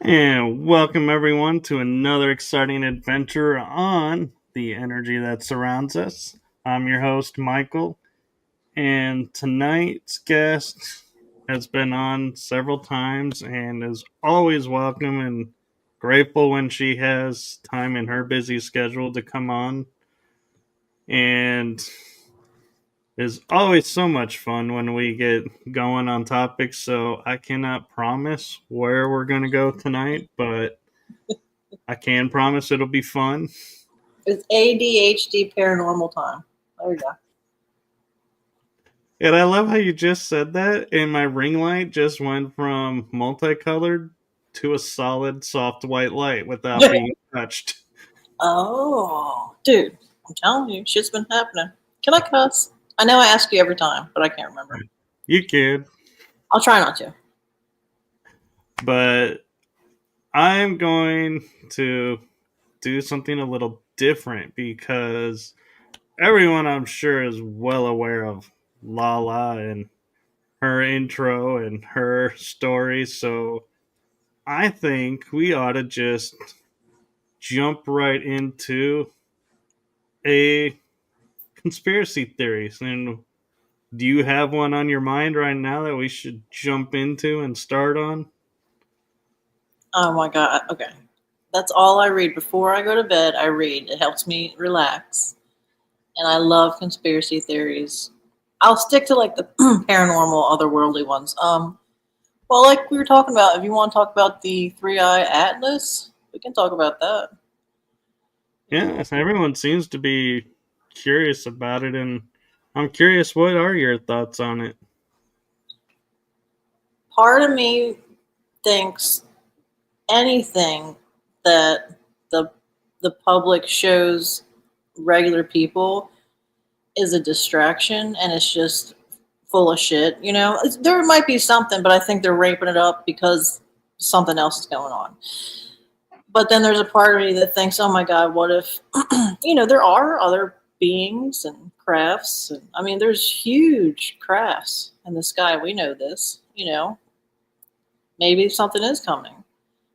And welcome everyone to another exciting adventure on the energy that surrounds us. I'm your host, Michael, and tonight's guest has been on several times and is always welcome and grateful when she has time in her busy schedule to come on. And it's always so much fun when we get going on topics, so I cannot promise where we're going to go tonight, but I can promise it'll be fun. It's ADHD paranormal time. There you go. And I love how you just said that, and my ring light just went from multicolored to a solid, soft white light without being touched. Oh, dude, I'm telling you, shit's been happening. Can I cuss? I know I ask you every time, but I can't remember. You can, I'll try not to. but I'm going to do something a little different because everyone, I'm sure, is well aware of LaLa and her intro and her story. So I think we ought to just jump right into a conspiracy theories. And do you have one on your mind right now that we should jump into and start on? Oh my god. Okay. That's all I read before I go to bed. I read. It helps me relax. And I love conspiracy theories. I'll stick to like the paranormal, otherworldly ones. Well, like we were talking about, if you want to talk about the three-eye atlas, we can talk about that. Yeah, everyone seems to be curious about it, and I'm curious, what are your thoughts on it? Part of me thinks anything that the the public shows regular people is a distraction and it's just full of shit. There might be something, but I think they're raping it up because something else is going on. But then there's a part of me that thinks, oh my god, what if there are other beings and crafts, and I mean there's huge crafts in the sky. We know this. Maybe something is coming.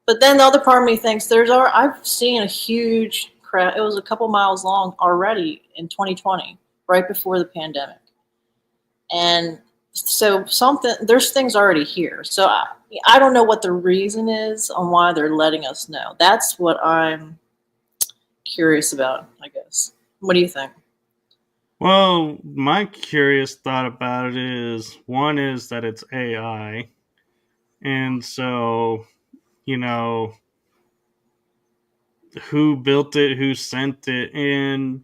But then the other part of me thinks I've seen a huge craft. It was a couple miles long already in 2020, right before the pandemic. And so there's things already here. So I don't know what the reason is on why they're letting us know. That's what I'm curious about, I guess. What do you think? Well, my curious thought about it is one is that it's AI. And so, you know, who built it, who sent it, and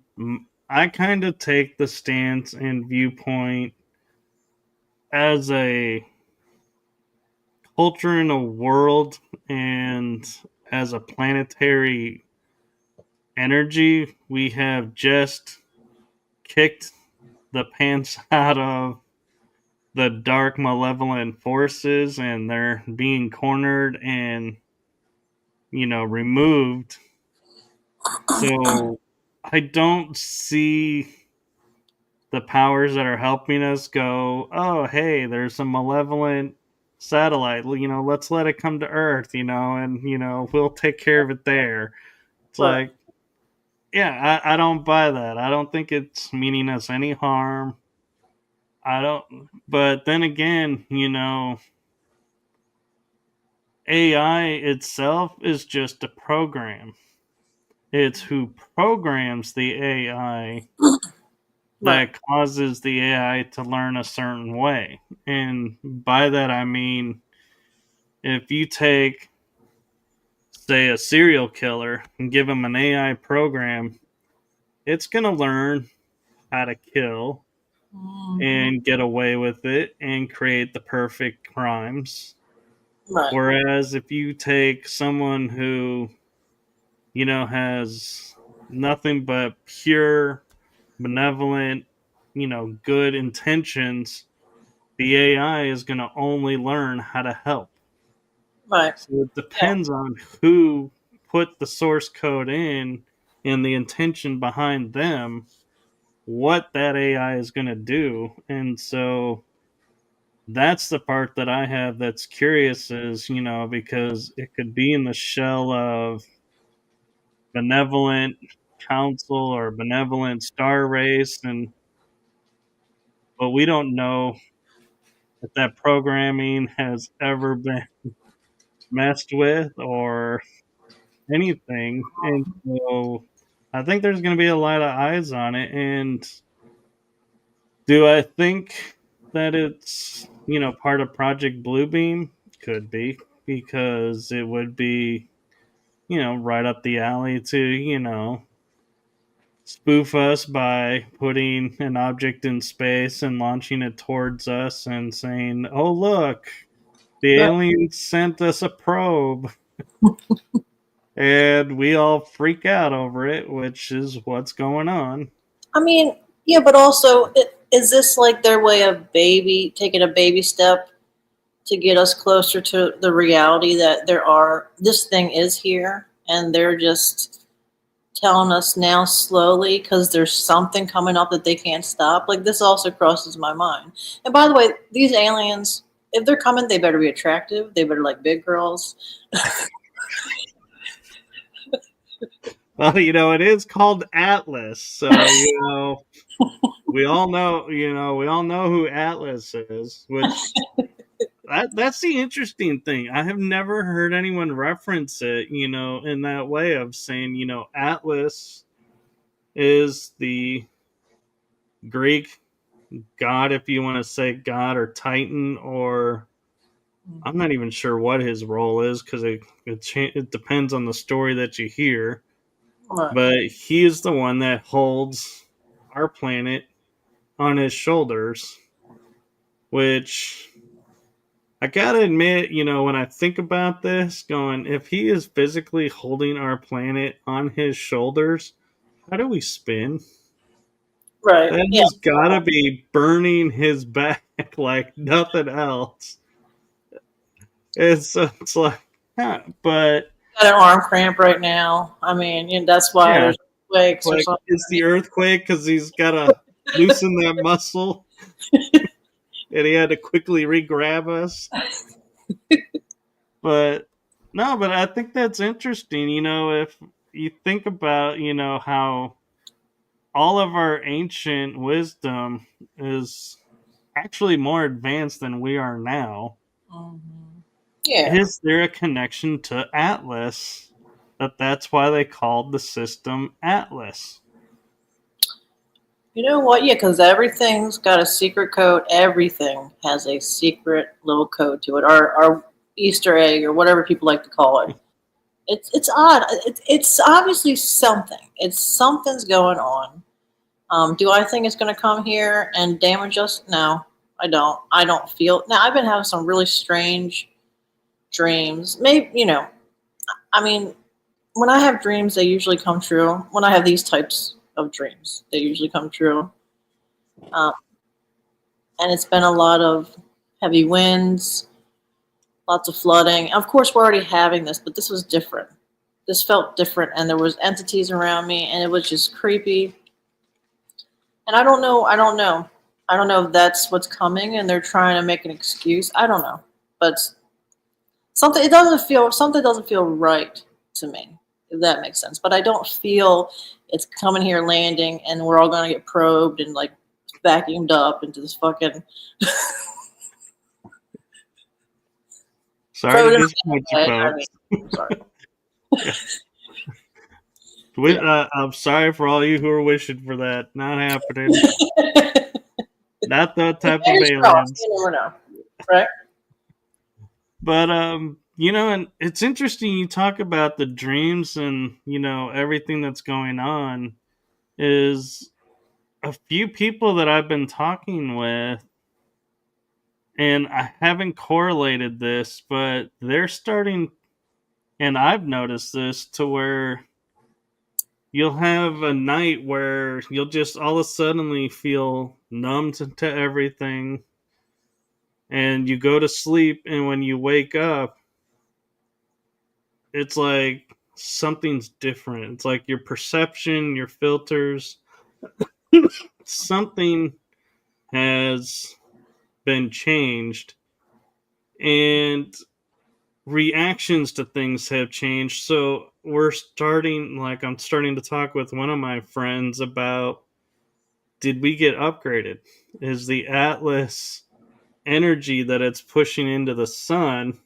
I kind of take the stance and viewpoint as a culture in a world and as a planetary energy, we have just kicked the pants out of the dark malevolent forces and they're being cornered and removed. So I don't see the powers that are helping us go, oh, hey, there's a malevolent satellite. Let's let it come to Earth, and, we'll take care of it there. It's Right. like, yeah, I don't buy that. I don't think it's meaning us any harm. I don't, but then again, AI itself is just a program. It's who programs the AI Right. that causes the AI to learn a certain way. And by that, I mean, if you take, say, a serial killer and give him an AI program, it's going to learn how to kill Mhm. and get away with it and create the perfect crimes. Right. Whereas if you take someone who, has nothing but pure, benevolent, good intentions, the AI is going to only learn how to help. Right. So it Yeah. depends on who put the source code in and the intention behind them, what that AI is going to do. And so that's the part that I have that's curious is, because it could be in the shell of benevolent council or benevolent star race, and but we don't know if that programming has ever been messed with or anything. And so I think there's going to be a lot of eyes on it. And do I think that it's, part of Project Bluebeam? Could be, because it would be, right up the alley to, spoof us by putting an object in space and launching it towards us and saying, oh, look, the But aliens sent us a probe. And we all freak out over it, which is what's going on. I mean, yeah, but also, is this like their way of taking a baby step to get us closer to the reality that this thing is here, and they're just telling us now slowly because there's something coming up that they can't stop. Like, this also crosses my mind. And by the way, these aliens, if they're coming, they better be attractive. They better like big girls. Well, it is called Atlas, so we all know, who Atlas is. Which that's the interesting thing. I have never heard anyone reference it, in that way of saying, Atlas is the Greek god, if you want to say god or Titan, or I'm not even sure what his role is because it depends on the story that you hear. Right. But he is the one that holds our planet on his shoulders, which I gotta admit, when I think about this, going, if he is physically holding our planet on his shoulders, how do we spin? Right. That Yeah. has gotta be burning his back like nothing else. It's like, but Got an arm cramp right now. I mean, that's why yeah, there's quakes or like something. it's the earthquake because he's gotta loosen that muscle, and he had to quickly re-grab us. But no, but I think that's interesting. If you think about, how all of our ancient wisdom is actually more advanced than we are now. Mhm. Yeah. Is there a connection to Atlas? That's why they called the system Atlas. You know what? Yeah, because everything's got a secret code. Everything has a secret little code to it. Our Easter egg, or whatever people like to call it. It's odd. It's obviously something. Something's going on. Do I think it's going to come here and damage us? No, I don't. I don't feel. Now, I've been having some really strange dreams. Maybe, I mean, when I have dreams, they usually come true. When I have these types of dreams, they usually come true. Um, and it's been a lot of heavy winds, lots of flooding. Of course, we're already having this, but this was different. This felt different, and there was entities around me, and it was just creepy. And I don't know. I don't know. I don't know if that's what's coming, and they're trying to make an excuse. I don't know, but something doesn't feel right to me, if that makes sense. But I don't feel it's coming here, landing, and we're all gonna get probed and like vacuumed up into this fucking. Sorry to disappoint you, folks. I'm sorry. I'm sorry for all you who are wishing for that. Not happening. Not that type of aliens. You never know, right? But and it's interesting you talk about the dreams and everything that's going on. Is a few people that I've been talking with, and I haven't correlated this, but they're starting, and I've noticed this, to where you'll have a night where you'll just all of a suddenly feel numb to everything, and you go to sleep, and when you wake up, it's like something's different. It's like your perception, your filters, something has been changed, and reactions to things have changed. So I'm starting to talk with one of my friends about, did we get upgraded? Is the Atlas energy that it's pushing into the sun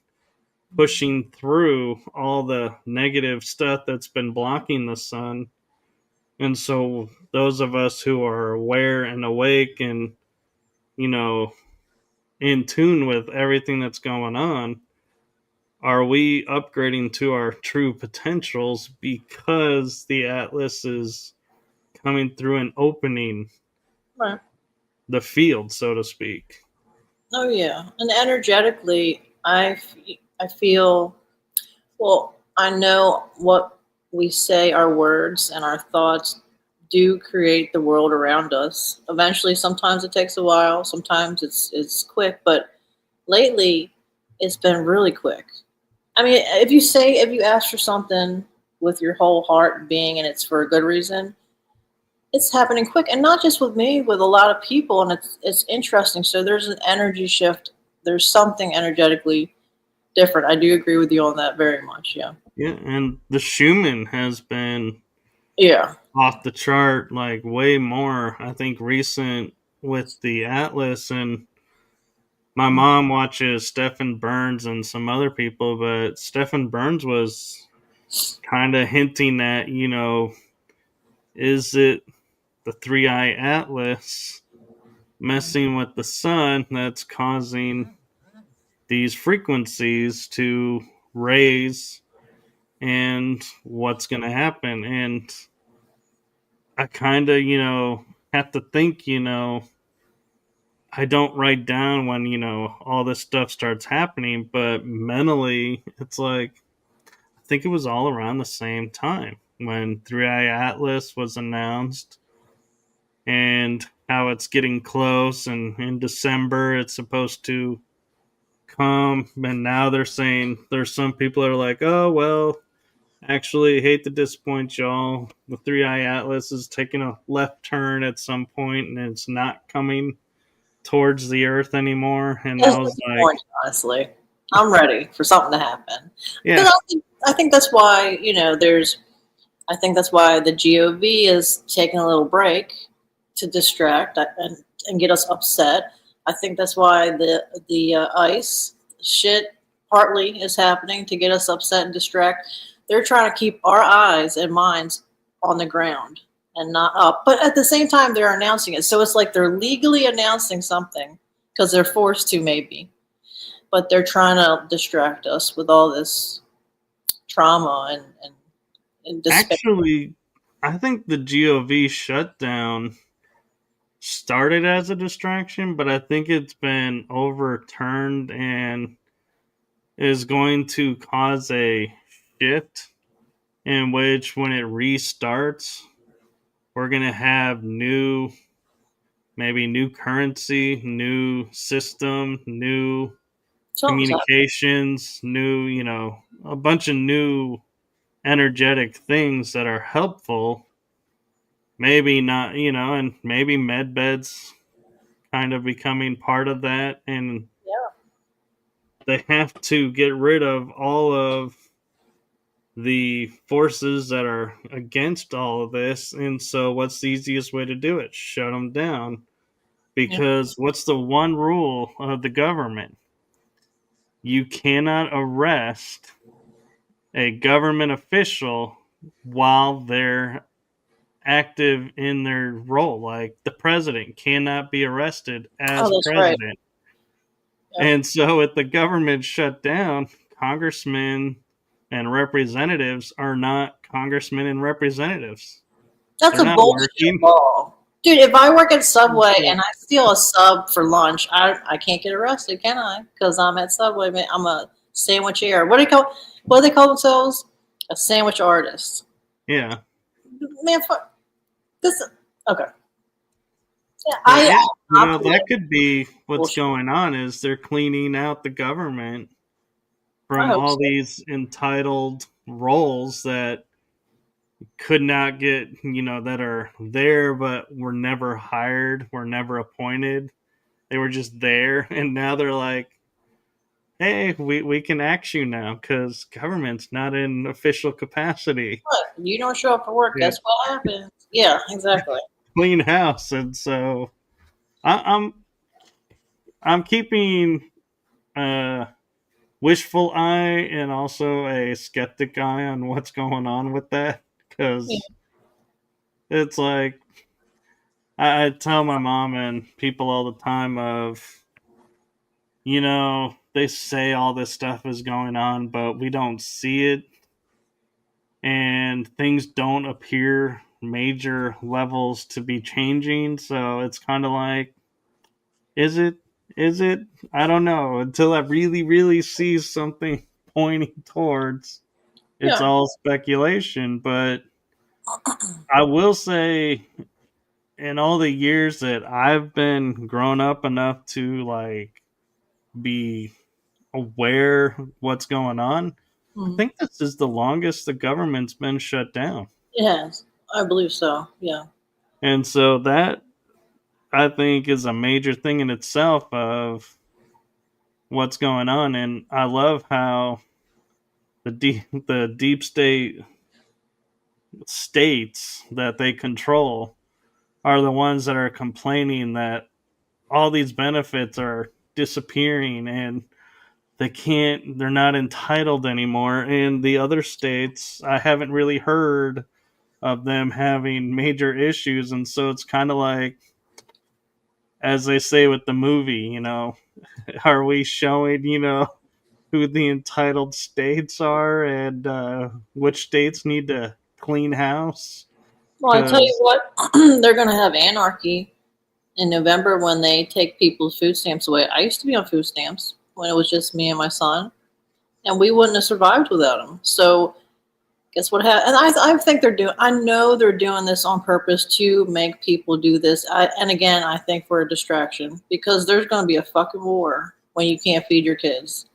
pushing through all the negative stuff that's been blocking the sun? And so those of us who are aware and awake and, you know, in tune with everything that's going on, are we upgrading to our true potentials because the Atlas is coming through and opening Right. the field, so to speak? Oh yeah, and energetically, I feel, well. I know what we say, our words and our thoughts do create the world around us. Eventually, sometimes it takes a while, sometimes it's quick, but lately it's been really quick. I mean, if you ask for something with your whole heart and being, and it's for a good reason, it's happening quick, and not just with me, with a lot of people, and it's interesting. So there's an energy shift. There's something energetically different. I do agree with you on that very much. Yeah. Yeah, and the Schumann has been Yeah. off the chart, like way more, I think, recent with the Atlas. And my mom watches Stephen Burns and some other people, but Stephen Burns was kind of hinting at, is it the three eye atlas messing with the sun that's causing these frequencies to raise, and what's going to happen? And I kind of, have to think, I don't write down when, all this stuff starts happening, but mentally, it's like, I think it was all around the same time when Three Eye Atlas was announced, and how it's getting close, and in December it's supposed to come, and now they're saying, there's some people that are like, oh well, actually, hate to disappoint y'all, the Three Eye Atlas is taking a left turn at some point and it's not coming towards the earth anymore. And It's I was like, disappointing, honestly. I'm ready for something to happen because yeah, I think that's why I think that's why the GOV is taking a little break to distract and get us upset. I think that's why the ice shit partly is happening to get us upset and distract. They're trying to keep our eyes and minds on the ground and not up. But at the same time, they're announcing it, so it's like they're legally announcing something because they're forced to, maybe. But they're trying to distract us with all this trauma and despair. actually, I think the GOV shutdown started as a distraction, but I think it's been overturned and is going to cause a shift in which, when it restarts, we're going to have maybe new currency, new system, new Something's happening. communications, new, a bunch of new energetic things that are helpful. Maybe not, and maybe med beds kind of becoming part of that. And Yeah. they have to get rid of all of the forces that are against all of this. And so, what's the easiest way to do it? Shut them down. Yeah. Because what's the one rule of the government? You cannot arrest a government official while they're active in their role. Like, the president cannot be arrested Oh, as that's right. president. Yep. And so, with the government shut down, congressmen and representatives are not congressmen and representatives. That's They're a not bullshit working. law. Dude, if I work at Subway So, and I steal a sub for lunch, I can't get arrested, can I? Because I'm at Subway, man. I'm a sandwicher. What do they call themselves? A sandwich artist. yeah. Man, fuck this. Okay. Yeah, But yeah, I operate that could be what's bullshit. going on, is they're cleaning out the government I from hope all so. these entitled roles that could not get, that are there but were never hired, were never appointed. They were just there, and now they're like, hey, we can axe you now because government's not in official capacity. Look, you don't show up for work. Yeah. Guess what happens? Yeah, exactly. Clean house. And so I, I'm keeping a wishful eye and also a skeptic eye on what's going on with that, Yeah. because it's like I tell my mom and people all the time of, they say all this stuff is going on, but we don't see it, and things don't appear major levels to be changing. So it's kind of like, is it? Is it? I don't know. Until I really, really see something pointing towards, it's Yeah. all speculation. But I will say, in all the years that I've been grown up enough to like be aware what's going on, I Mhm. think this is the longest the government's been shut down. It has. I believe so. Yeah. And so that, I think, is a major thing in itself of what's going on. And I love how the deep state states that they control are the ones that are complaining that all these benefits are disappearing, and they're not entitled anymore. And the other states, I haven't really heard of them having major issues. And so it's kind of like, as they say with the movie, are we showing, who the entitled states are, and which states need to clean house? Well, I tell you Because, what, they're going to have anarchy in November when they take people's food stamps away. I used to be on food stamps when it was just me and my son, and we wouldn't have survived without them. So guess what happened? And I think they're doing. I know they're doing this on purpose to make people do this. And again, I think for a distraction because there's going to be a fucking war when you can't feed your kids.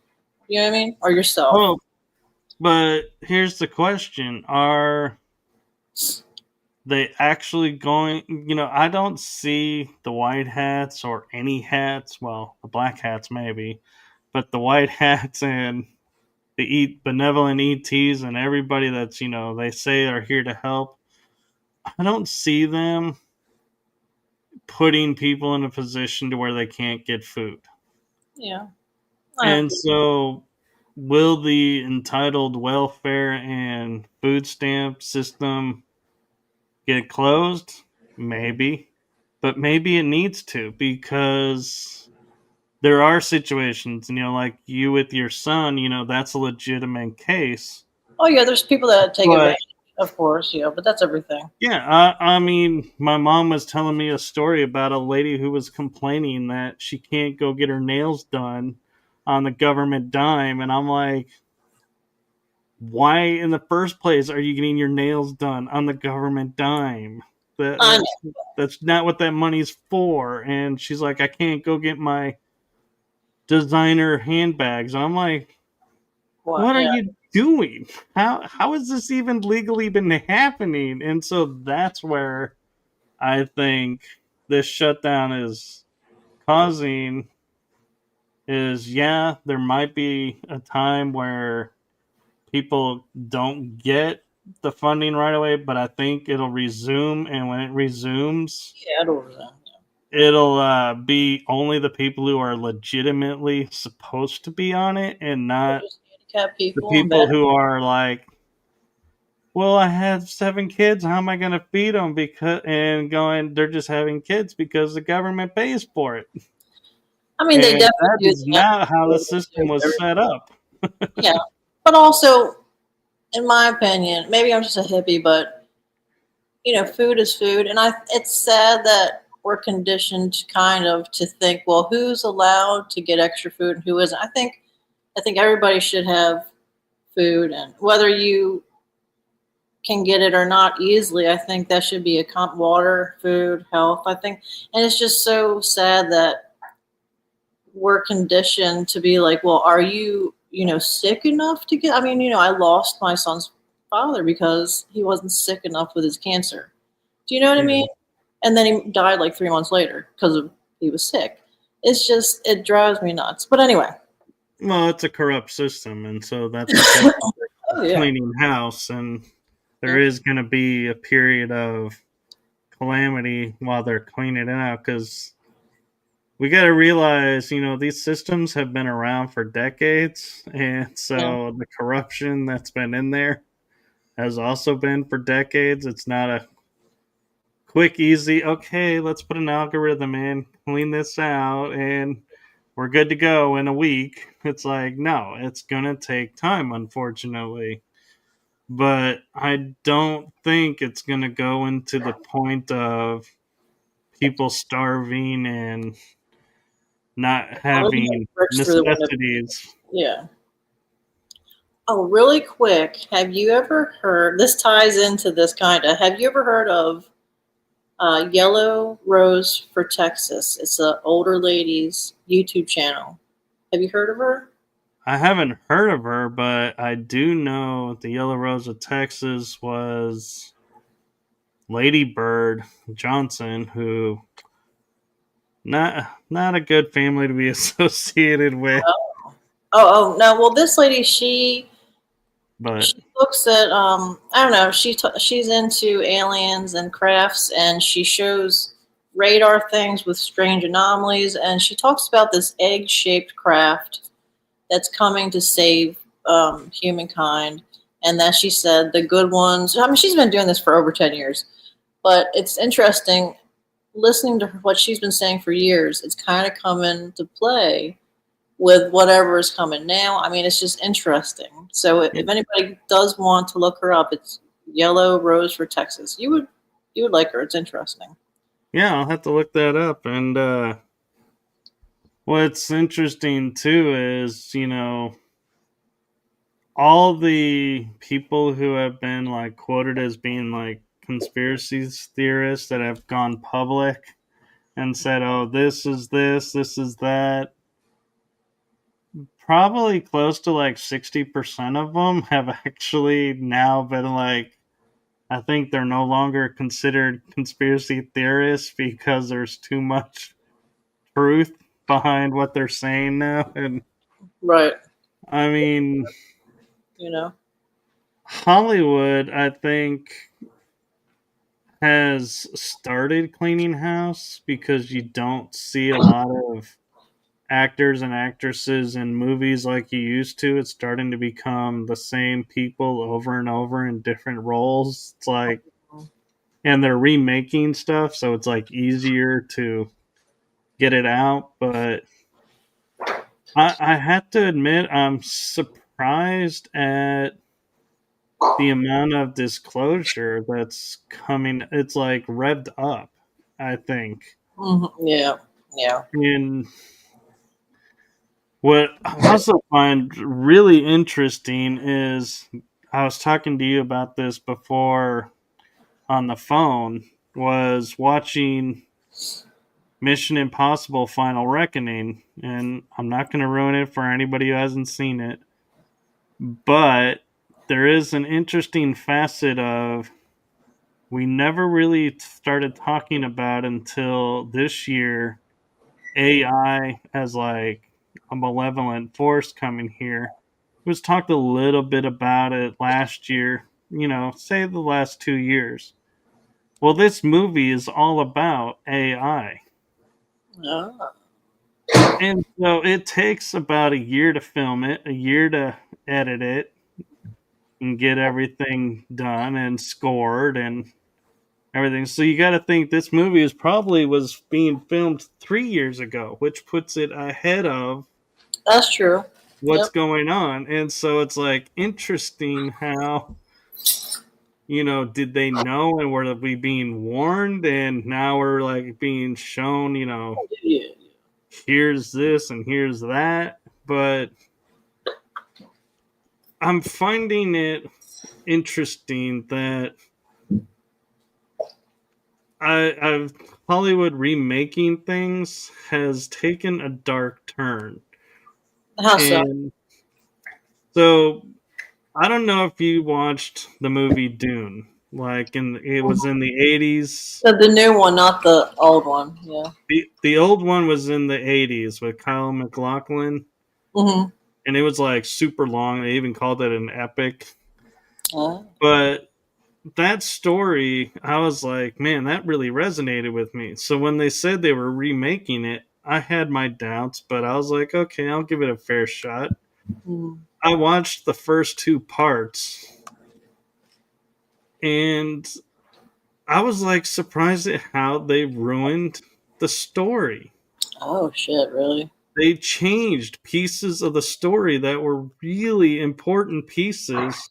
You know what I mean? Or yourself. well, but here's the question: are they actually going? I don't see the white hats or any hats. Well, the black hats maybe, but the white hats and the benevolent ETs and everybody that's, they say are here to help. I don't see them putting people in a position to where they can't get food. Yeah. I have And so, will the entitled welfare and food stamp system get closed? Maybe. But maybe it needs to, because there are situations, like you with your son, that's a legitimate case. Oh yeah, there's people that take But advantage, of course. Yeah, but that's everything. yeah, I mean, my mom was telling me a story about a lady who was complaining that she can't go get her nails done on the government dime. And I'm like, why in the first place are you getting your nails done on the government dime? That, I know. that's that's not what that money's for. And she's like, I can't go get my designer handbags. And I'm like, What? what are Yeah. you doing? How has this even legally been happening? And so that's where I think this shutdown is causing is, yeah, there might be a time where people don't get the funding right away, but I think it'll resume. And when it resumes, Yeah, I don't know. it'll be only the people who are legitimately supposed to be on it, and not Just handicapped the people and people bad. who are like, well, I have 7 kids. How am I going to feed them? Because and going, they're just having kids because the government pays for it. I mean, they And definitely that do is that. not how the system was set up. Yeah, but also, in my opinion, maybe I'm just a hippie, but food is food, and it's sad that we're conditioned kind of to think, well, who's allowed to get extra food and who isn't. I think everybody should have food, and whether you can get it or not easily, I think that should be a water, food, health. I think, and it's just so sad that we're conditioned to be like, well, are you, sick enough to get? I mean, I lost my son's father because he wasn't sick enough with his cancer. Do you know what I Yeah. mean? And then he died like 3 months later because of he was sick. It's just, it drives me nuts. But anyway. Well, it's a corrupt system, and so that's because Oh they're yeah. cleaning house, and there Yeah. is going to be a period of calamity while they're cleaning it out, because we got to realize, these systems have been around for decades, and Yeah. so the corruption that's been in there has also been for decades. It's not a quick, easy, okay, let's put an algorithm in, clean this out, and we're good to go in a week. It's like, no, it's going to take time, unfortunately. But I don't think it's going to go into the point of people starving and not Well, they having bricks through the window. necessities. Yeah. Oh, really quick. Have you ever heard? This ties into this kind of. Have you ever heard of Yellow Rose for Texas? It's an older lady's YouTube channel. Have you heard of her? I haven't heard of her, but I do know the Yellow Rose of Texas was Lady Bird Johnson, who not a good family to be associated with. Oh, no. Well, this lady, But she looks at I don't know. She's into aliens and crafts, and she shows radar things with strange anomalies, and she talks about this egg-shaped craft that's coming to save humankind, and that she said the good ones. I mean, she's been doing this for over 10 years, but it's interesting listening to what she's been saying for years. It's kind of coming to play with whatever is coming now. I mean, it's just interesting. So if anybody does want to look her up, it's Yellow Rose for Texas. You would like her. It's interesting. yeah, I'll have to look that up. And what's interesting too is, all the people who have been like quoted as being like conspiracy theorists that have gone public and said, "Oh, this is that." Probably close to like 60% of them have actually now been like, I think they're no longer considered conspiracy theorists because there's too much truth behind what they're saying now. And Right. I mean, You know. Hollywood, I think, has started cleaning house because you don't see a lot of actors and actresses in movies like you used to. It's starting to become the same people over and over in different roles. It's like, and they're remaking stuff, so it's like easier to get it out. But I have to admit, I'm surprised at the amount of disclosure that's coming. It's like revved up, I think. Yeah. Yeah. And what I also find really interesting is I was talking to you about this before on the phone, was watching Mission Impossible Final Reckoning, and I'm not going to ruin it for anybody who hasn't seen it, but there is an interesting facet of we never really started talking about until this year AI as like a malevolent force coming here. It was talked a little bit about it last year, say the last 2 years. Well, this movie is all about AI. Oh. And so it takes about a year to film it, a year to edit it and get everything done and scored and everything. So you got to think this movie was being filmed 3 years ago, which puts it ahead of That's true. what's Yep. going on. And so it's like interesting how, did they know and were we being warned? And now we're like being shown, Yeah. here's this and here's that. But I'm finding it interesting that I've Hollywood remaking things has taken a dark turn. How so? And so I don't know if you watched the movie Dune. Like it was in the 80s. So the new one, not the old one. Yeah. The old one was in the 80s with Kyle MacLachlan, Mm-hmm. and it was like super long. They even called it an epic. Uh, But that story, I was like, man, that really resonated with me. So when they said they were remaking it, I had my doubts, but I was like, okay, I'll give it a fair shot. mm. I watched the first two parts, and I was like surprised at how they ruined the story. Oh shit! Really? They changed pieces of the story that were really important pieces,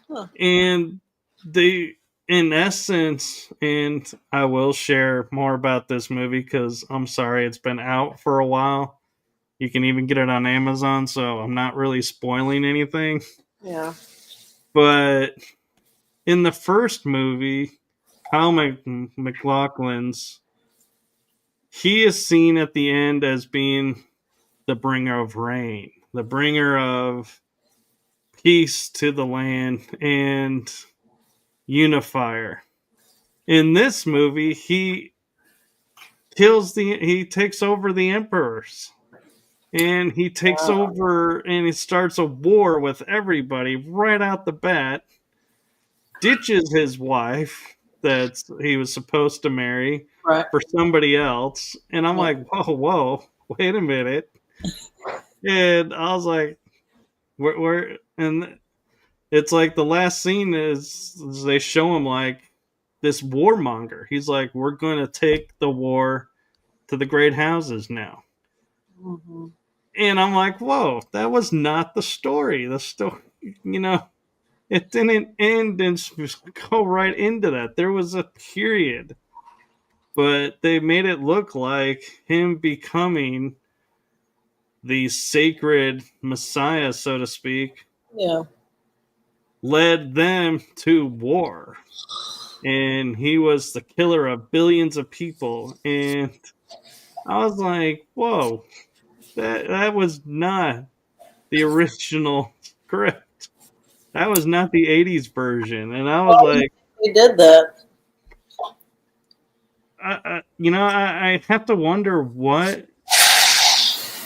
Huh. and they, in essence, and I will share more about this movie because I'm sorry it's been out for a while. You can even get it on Amazon, so I'm not really spoiling anything. Yeah. But in the first movie, Kyle MacLachlan's, he is seen at the end as being the bringer of rain, the bringer of peace to the land, and unifier. In this movie, he takes over the emperors, and he takes Uh, over and he starts a war with everybody right out the bat, ditches his wife that he was supposed to marry right. for somebody else. And I'm Yeah. like, whoa, wait a minute. And I was like, and it's like the last scene is they show him like this warmonger. He's like, we're going to take the war to the great houses now. Mm-hmm. And I'm like, whoa, that was not the story. The story, you know, it didn't end and go right into that. There was a period, but they made it look like him becoming the sacred messiah, so to speak, Yeah. led them to war. And he was the killer of billions of people. And I was like, whoa, that was not the original script. That was not the 80s version. And I was Well, like, he did that. I have to wonder what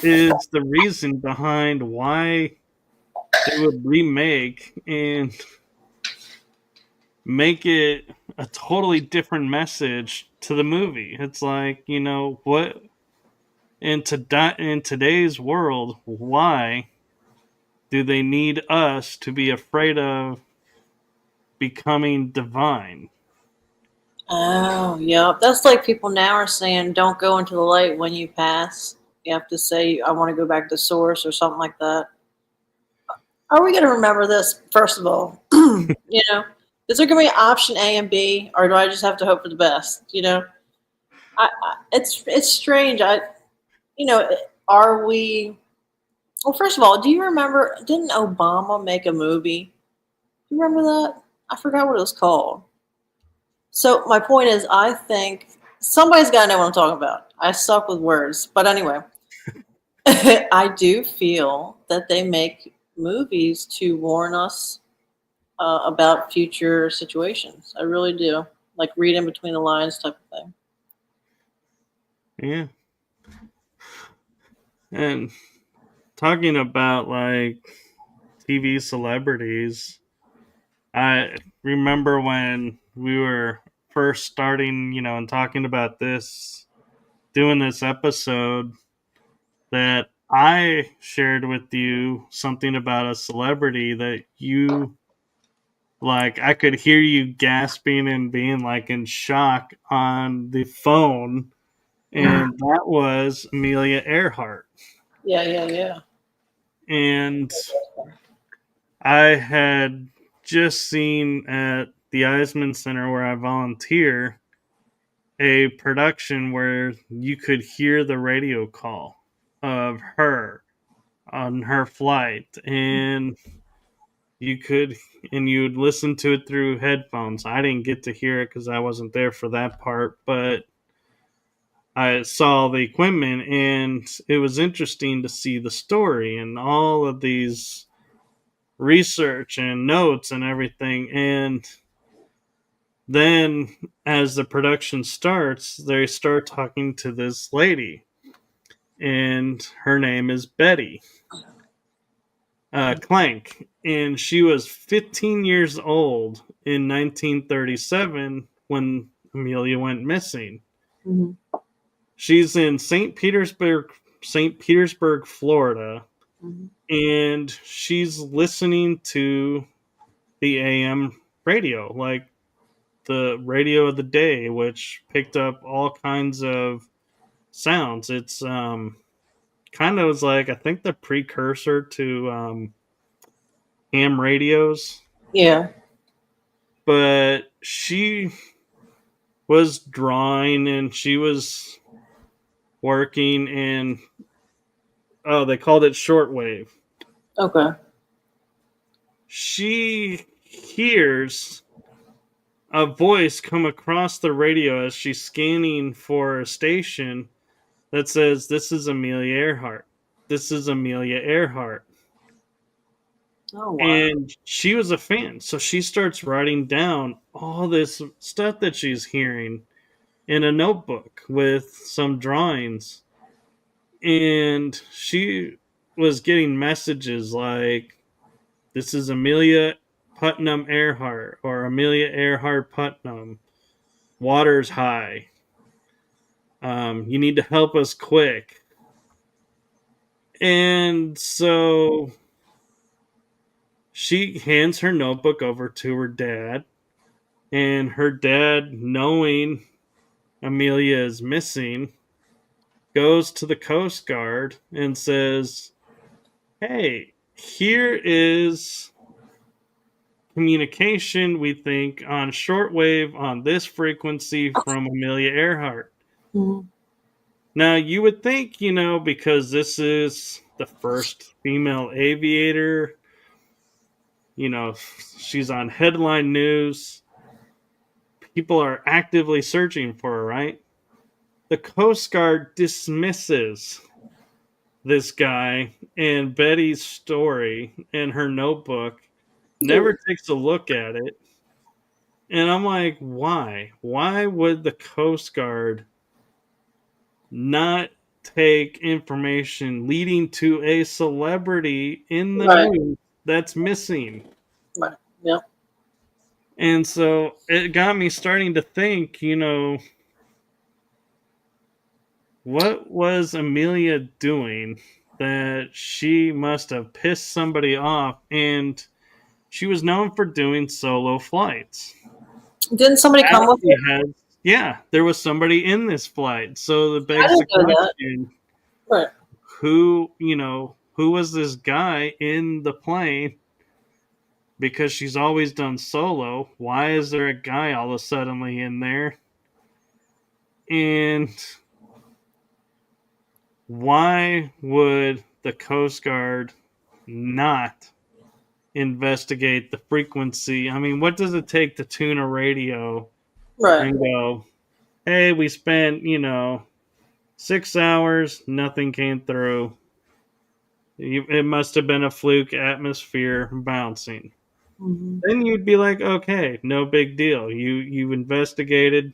is the reason behind why they would remake and make it a totally different message to the movie. It's like, what in today's world, why do they need us to be afraid of becoming divine? Oh, yeah. That's like people now are saying, "Don't go into the light when you pass." You have to say, "I want to go back to source" or something like that. Are we going to remember this? First of all, is there going to be option A and B, or do I just have to hope for the best? It's strange. You know, are we? Well, first of all, do you remember? Didn't Obama make a movie? Do you remember that? I forgot what it was called. So my point is, I think somebody's got to know what I'm talking about. I suck with words, but anyway, I do feel that they make movies to warn us about future situations. I really do, like read in between the lines type of thing. Yeah. And talking about like TV celebrities, I remember when we were first starting, and talking about this, doing this episode, that I shared with you something about a celebrity that you like. I could hear you gasping and being like in shock on the phone, and that was Amelia Earhart. Yeah, yeah, yeah. And I had just seen at the Eisman Center where I volunteer a production where you could hear the radio call of her on her flight, and you could and you'd listen to it through headphones. I didn't get to hear it because I wasn't there for that part, but I saw the equipment, and it was interesting to see the story and all of these research and notes and everything. And Then, as the production starts, they start talking to this lady, and her name is Betty Clank, and she was 15 years old in 1937 when Amelia went missing. Mhm. She's in St. Petersburg, Florida, Mhm. and she's listening to the AM radio, like the radio of the day, which picked up all kinds of sounds. It's kind of was like, I think, the precursor to ham radios. Yeah. But she was drawing and she was working in, oh, they called it shortwave. Okay. She hears a voice come across the radio as she's scanning for a station that says, "This is Amelia Earhart. This is Amelia Earhart." Oh wow. And she was a fan. So she starts writing down all this stuff that she's hearing in a notebook with some drawings. And she was getting messages like, "This is Amelia Putnam Earhart," or "Amelia Earhart Putnam. Water's high. You need to help us quick." And so she hands her notebook over to her dad, and her dad, knowing Amelia is missing, goes to the Coast Guard and says, "Hey, here is communication, we think, on shortwave on this frequency from Amelia Earhart." Mhm. Now, you would think, because this is the first female aviator, she's on headline news, people are actively searching for her, right? The Coast Guard dismisses this guy and Betty's story and her notebook, Yeah. never takes a look at it. And I'm like, why? Why would the Coast Guard not take information leading to a celebrity in the Right. news that's missing? Right. Yep. And so it got me starting to think, what was Amelia doing that she must have pissed somebody off? And she was known for doing solo flights. Didn't somebody come with Actually it? had, yeah, there was somebody in this flight. So that I begs the didn't know that. question, Right. who was this guy in the plane? Because she's always done solo. Why is there a guy all of a sudden in there? And why would the Coast Guard not investigate the frequency? I mean, what does it take to tune a radio Right. and go, "Hey, we spent, 6 hours, nothing came through. It must have been a fluke atmosphere bouncing." Mhm. Then you'd be like, okay, no big deal. You investigated,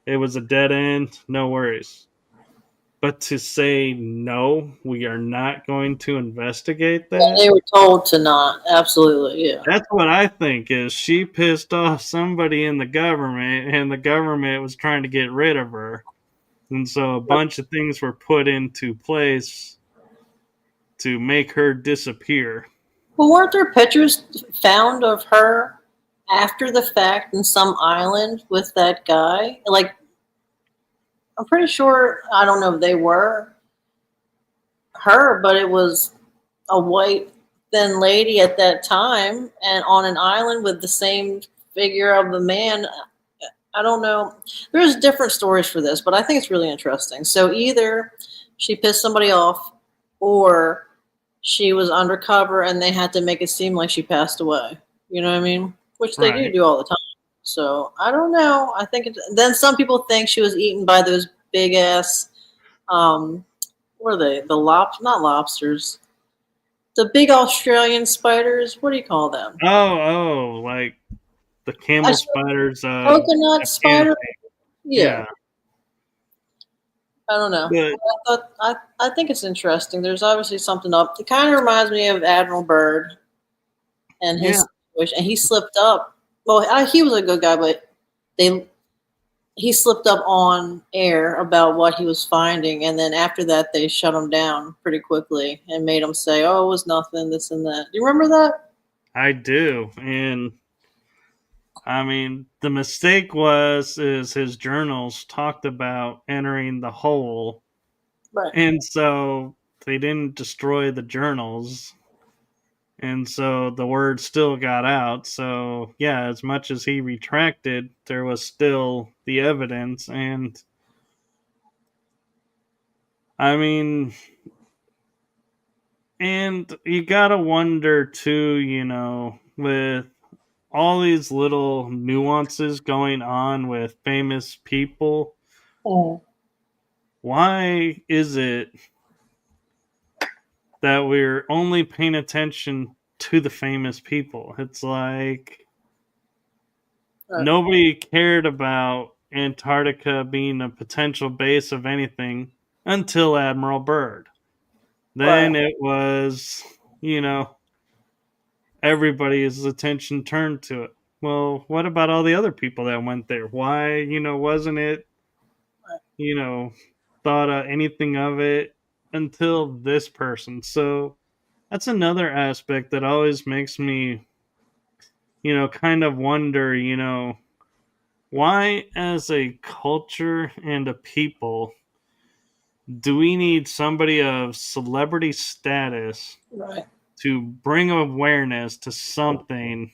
it was a dead end, no worries. But to say no, we are not going to investigate Yeah, that. they were told to not. Absolutely. Yeah. That's what I think is she pissed off somebody in the government and the government was trying to get rid of her. And so a bunch of things were put into place to make her disappear. Well, weren't there pictures found of her after the fact in some island with that guy? Like, I'm pretty sure, I don't know if they were her, but it was a white, thin lady at that time and on an island with the same figure of the man. I don't know. There's different stories for this, but I think it's really interesting. So either she pissed somebody off or she was undercover and they had to make it seem like she passed away. You know what I mean? Which they Right. do all the time. So I don't know. I think then some people think she was eaten by those big ass, what are they? Not lobsters. The big Australian spiders. What do you call them? Oh, like the camel spiders. Coconut spider. Yeah. Yeah. I don't know. But I think it's interesting. There's obviously something up. It kind of reminds me of Admiral Byrd and his yeah, situation. And he slipped up. Well, he was a good guy, but he slipped up on air about what he was finding, and then after that, they shut him down pretty quickly and made him say, "Oh, it was nothing, this and that." Do you remember that? I do. And I mean, the mistake is his journals talked about entering the hole, Right. and so they didn't destroy the journals, and so the word still got out. So yeah, as much as he retracted, there was still the evidence. And I mean, and you gotta wonder too, with all these little nuances going on with famous people, Oh. why is it that we're only paying attention to the famous people? It's like Right. nobody cared about Antarctica being a potential base of anything until Admiral Byrd. Then Right. it was, everybody's attention turned to it. Well, what about all the other people that went there? Why, wasn't it, you know, thought anything of it until this person? So that's another aspect that always makes me, kind of wonder, why as a culture and a people do we need somebody of celebrity status Right. to bring awareness to something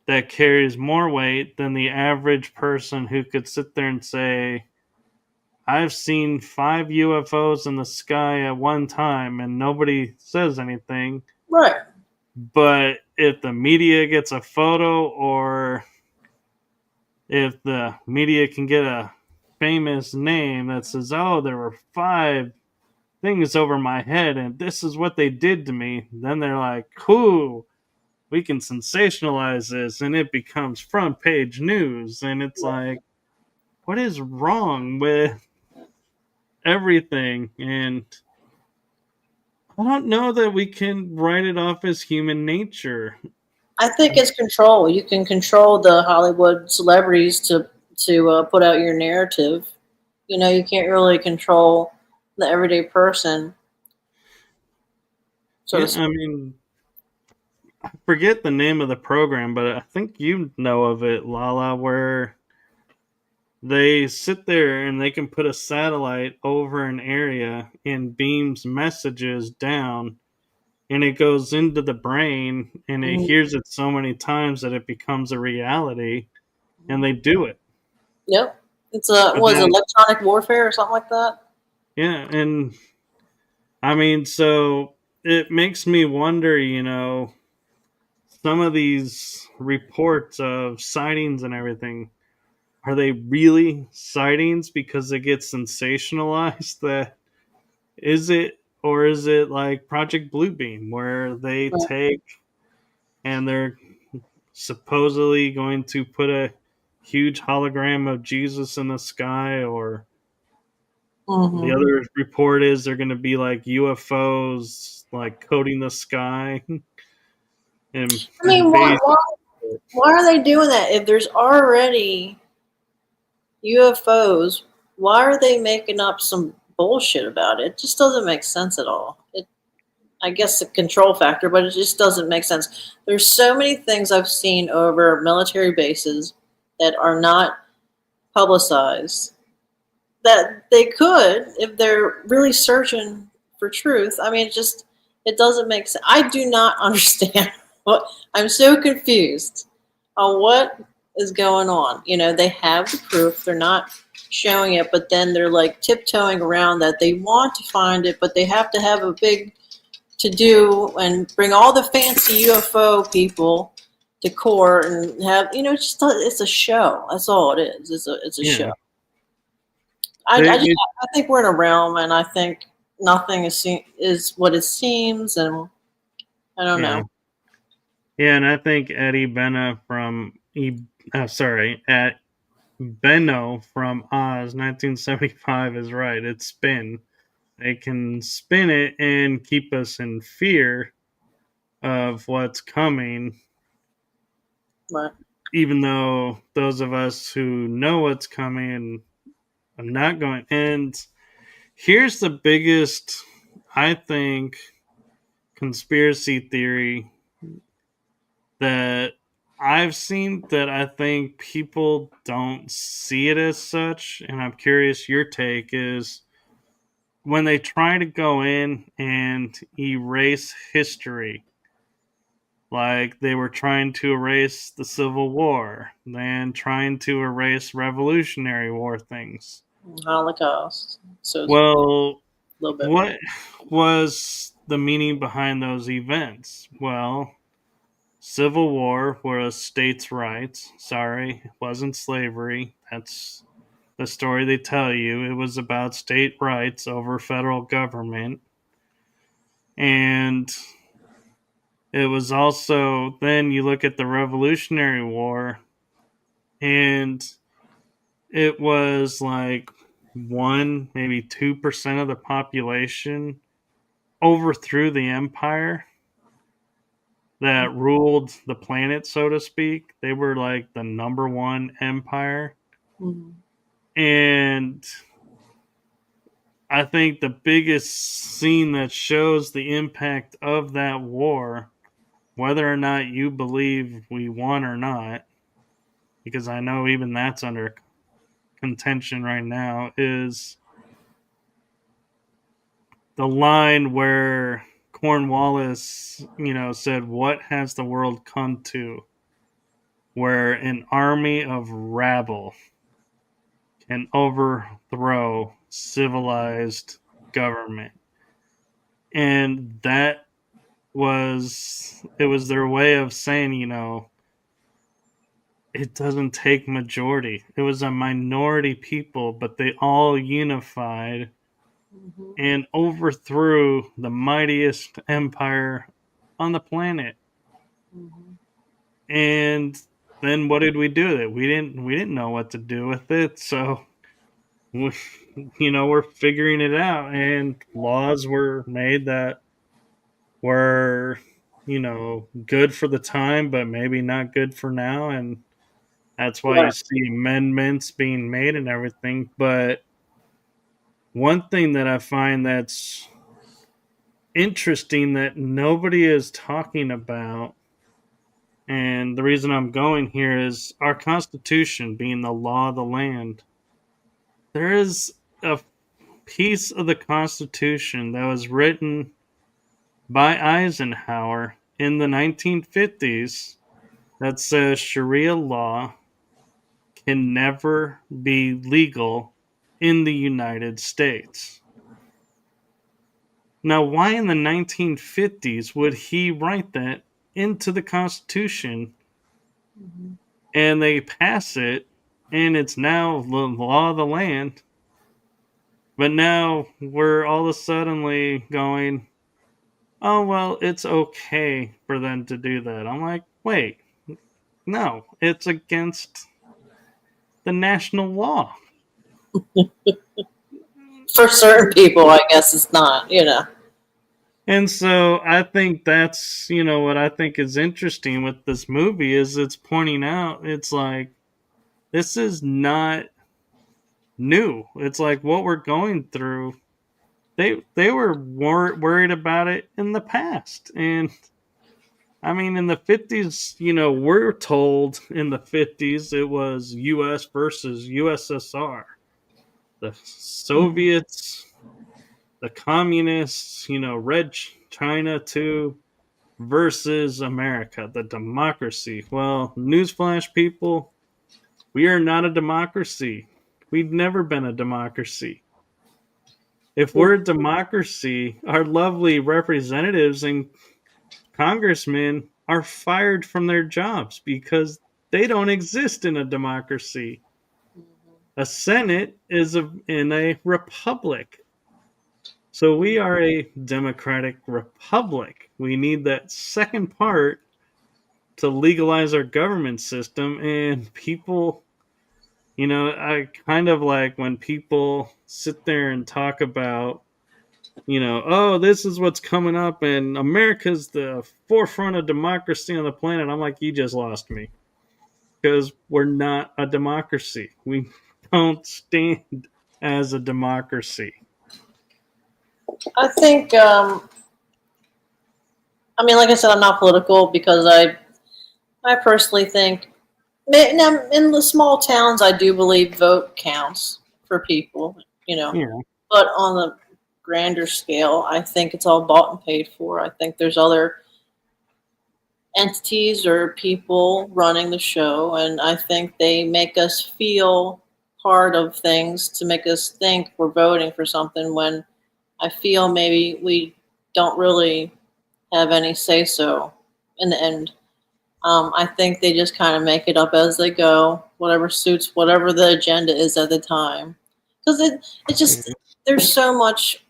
that carries more weight than the average person who could sit there and say, I've seen 5 UFOs in the sky at one time and nobody says anything. Right. But if the media gets a photo, or if the media can get a famous name that says, oh, there were 5 things over my head and this is what they did to me, then they're like, cool, we can sensationalize this and it becomes front page news. And it's like, what is wrong with everything? And I don't know that we can write it off as human nature. I think it's control. You can control the Hollywood celebrities to put out your narrative. You can't really control the everyday person. So Yeah, to speak. I mean, I forget the name of the program, but I think you know of it, LaLa, where they sit there and they can put a satellite over an area and beams messages down, and it goes into the brain and it Mhm. hears it so many times that it becomes a reality, and they do it. Yep. It's But was it then, electronic warfare or something like that? yeah, and I mean, so it makes me wonder, some of these reports of sightings and everything, are they really sightings because they get sensationalized? That is it, or is it like Project Bluebeam, where they Right. take and they're supposedly going to put a huge hologram of Jesus in the sky? Or the Mm-hmm. other report is they're going to be like UFOs, like coating the sky and I mean, why, invade. why why are they doing that if there's already UFOs? Why are they making up some bullshit about it? It just doesn't make sense at all. I guess a control factor, but it just doesn't make sense. There's so many things I've seen over military bases that are not publicized that they could if they're really searching for truth. I mean, it doesn't make sense. I do not understand what I'm so confused on what is going on. They have the proof, they're not showing it, but then they're like tiptoeing around that they want to find it, but they have to have a big to do and bring all the fancy UFO people to court and have it's a show. That's all it is. It's a show. Yeah, I it, I think we're in a realm, and I think nothing is what it seems, and I don't yeah, know. yeah, and I think Eddie Bena from at Benno from Oz 1975 is right. It's spin. They can spin it and keep us in fear of what's coming, Right. even though those of us who know what's coming are not going. And here's the biggest, I think, conspiracy theory that I've seen that I think people don't see it as such, and I'm curious your take is when they try to go in and erase history, like they were trying to erase the Civil War, then trying to erase Revolutionary War things. Holocaust. So it's a Well, little bit more. what was the meaning behind those events? Well, Civil War was states' rights. Sorry, it wasn't slavery. That's the story they tell you. It was about state rights over federal government. And it was also, then you look at the Revolutionary War, and it was like 1, maybe 2% of the population overthrew the empire that ruled the planet, so to speak. They were like the number one empire. Mm-hmm. And I think the biggest scene that shows the impact of that war, whether or not you believe we won or not, because I know even that's under contention right now, is the line where Cornwallis, said, "What has the world come to? Where an army of rabble can overthrow civilized government." And that was their way of saying, it doesn't take majority. It was a minority people, but they all unified Mm-hmm. and overthrew the mightiest empire on the planet. Mm-hmm. And then what did we do with it? We didn't know what to do with it, so we, we're figuring it out, and laws were made that were good for the time, but maybe not good for now, and that's why you Right. see amendments being made and everything. But one thing that I find that's interesting that nobody is talking about, and the reason I'm going here is our Constitution being the law of the land. There is a piece of the Constitution that was written by Eisenhower in the 1950s that says Sharia law can never be legal in the United States. Now, why in the 1950s would he write that into the Constitution Mm-hmm. and they pass it and it's now the law of the land? But now we're all of a suddenly going, oh, well, it's okay for them to do that. I'm like, wait, no, it's against the national law. For certain people, I guess it's not. And so I think that's, what I think is interesting with this movie is it's pointing out, it's like, this is not new. It's like what we're going through. They were worried about it in the past. And I mean, in the 50s, we're told in the 50s it was US versus USSR. The Soviets, the communists, Red China too, versus America, the democracy. Well, newsflash, people, we are not a democracy. We've never been a democracy. If we're a democracy, our lovely representatives and congressmen are fired from their jobs because they don't exist in a democracy. A Senate is in a republic. So we are a democratic republic. We need that second part to legalize our government system, and people, I kind of like when people sit there and talk about, oh, this is what's coming up, and America's the forefront of democracy on the planet. I'm like, you just lost me, because we're not a democracy. We don't stand as a democracy. I think, like I said, I'm not political because I personally think, now, in the small towns, I do believe vote counts for people, Yeah. but on the grander scale, I think it's all bought and paid for. I think there's other entities or people running the show, and I think they make us feel part of things to make us think we're voting for something when I feel maybe we don't really have any say so in the end. I think they just kind of make it up as they go, whatever suits whatever the agenda is at the time. Because it just, there's so much.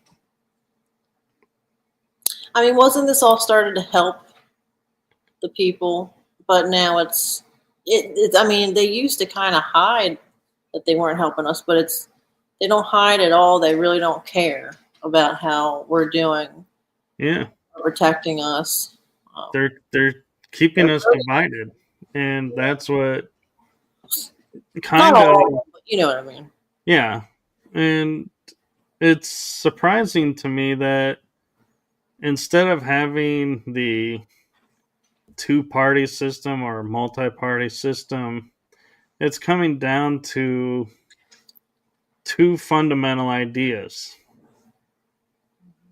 I mean, wasn't this all started to help the people? But now I mean, they used to kind of hide that they weren't helping us, but they don't hide at all. They really don't care about how we're doing. Yeah. Protecting us. They're keeping us divided, and that's what kind Not of, all, but you know what I mean. yeah. And it's surprising to me that instead of having the two-party system or multi-party system, it's coming down to two fundamental ideas.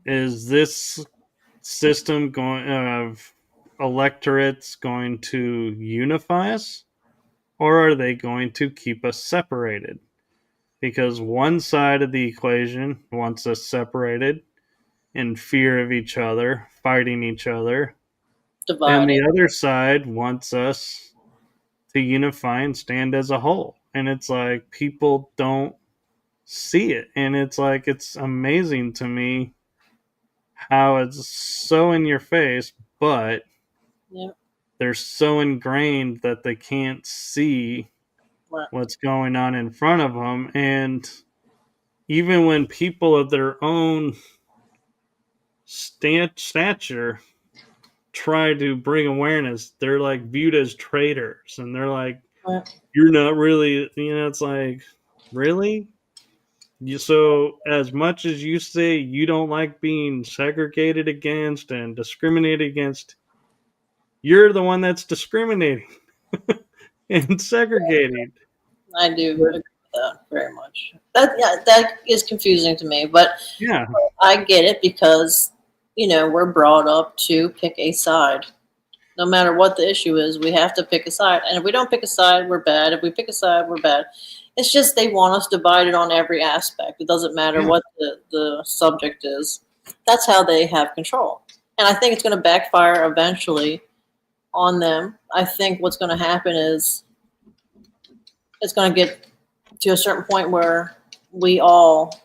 Is this system of electorates going to unify us, or are they going to keep us separated? Because one side of the equation wants us separated in fear of each other, fighting each other, and Divided. the other side wants us to unify and stand as a whole. And it's like people don't see it, and it's like it's amazing to me how it's so in your face, but Yeah. they're so ingrained that they can't see Right. what's going on in front of them. And even when people of their own stature try to bring awareness, they're like viewed as traitors, and they're like, Right. you're not really, it's like, really? So as much as you say you don't like being segregated against and discriminated against, you're the one that's discriminating and segregating. I do agree with that very much. That is confusing to me, but Yeah. I get it because we're brought up to pick a side. No matter what the issue is, we have to pick a side. And if we don't pick a side, we're bad. If we pick a side, we're bad. It's just they want us divided on every aspect. It doesn't matter what the subject is. That's how they have control. And I think it's going to backfire eventually on them. I think what's going to happen is it's going to get to a certain point where we all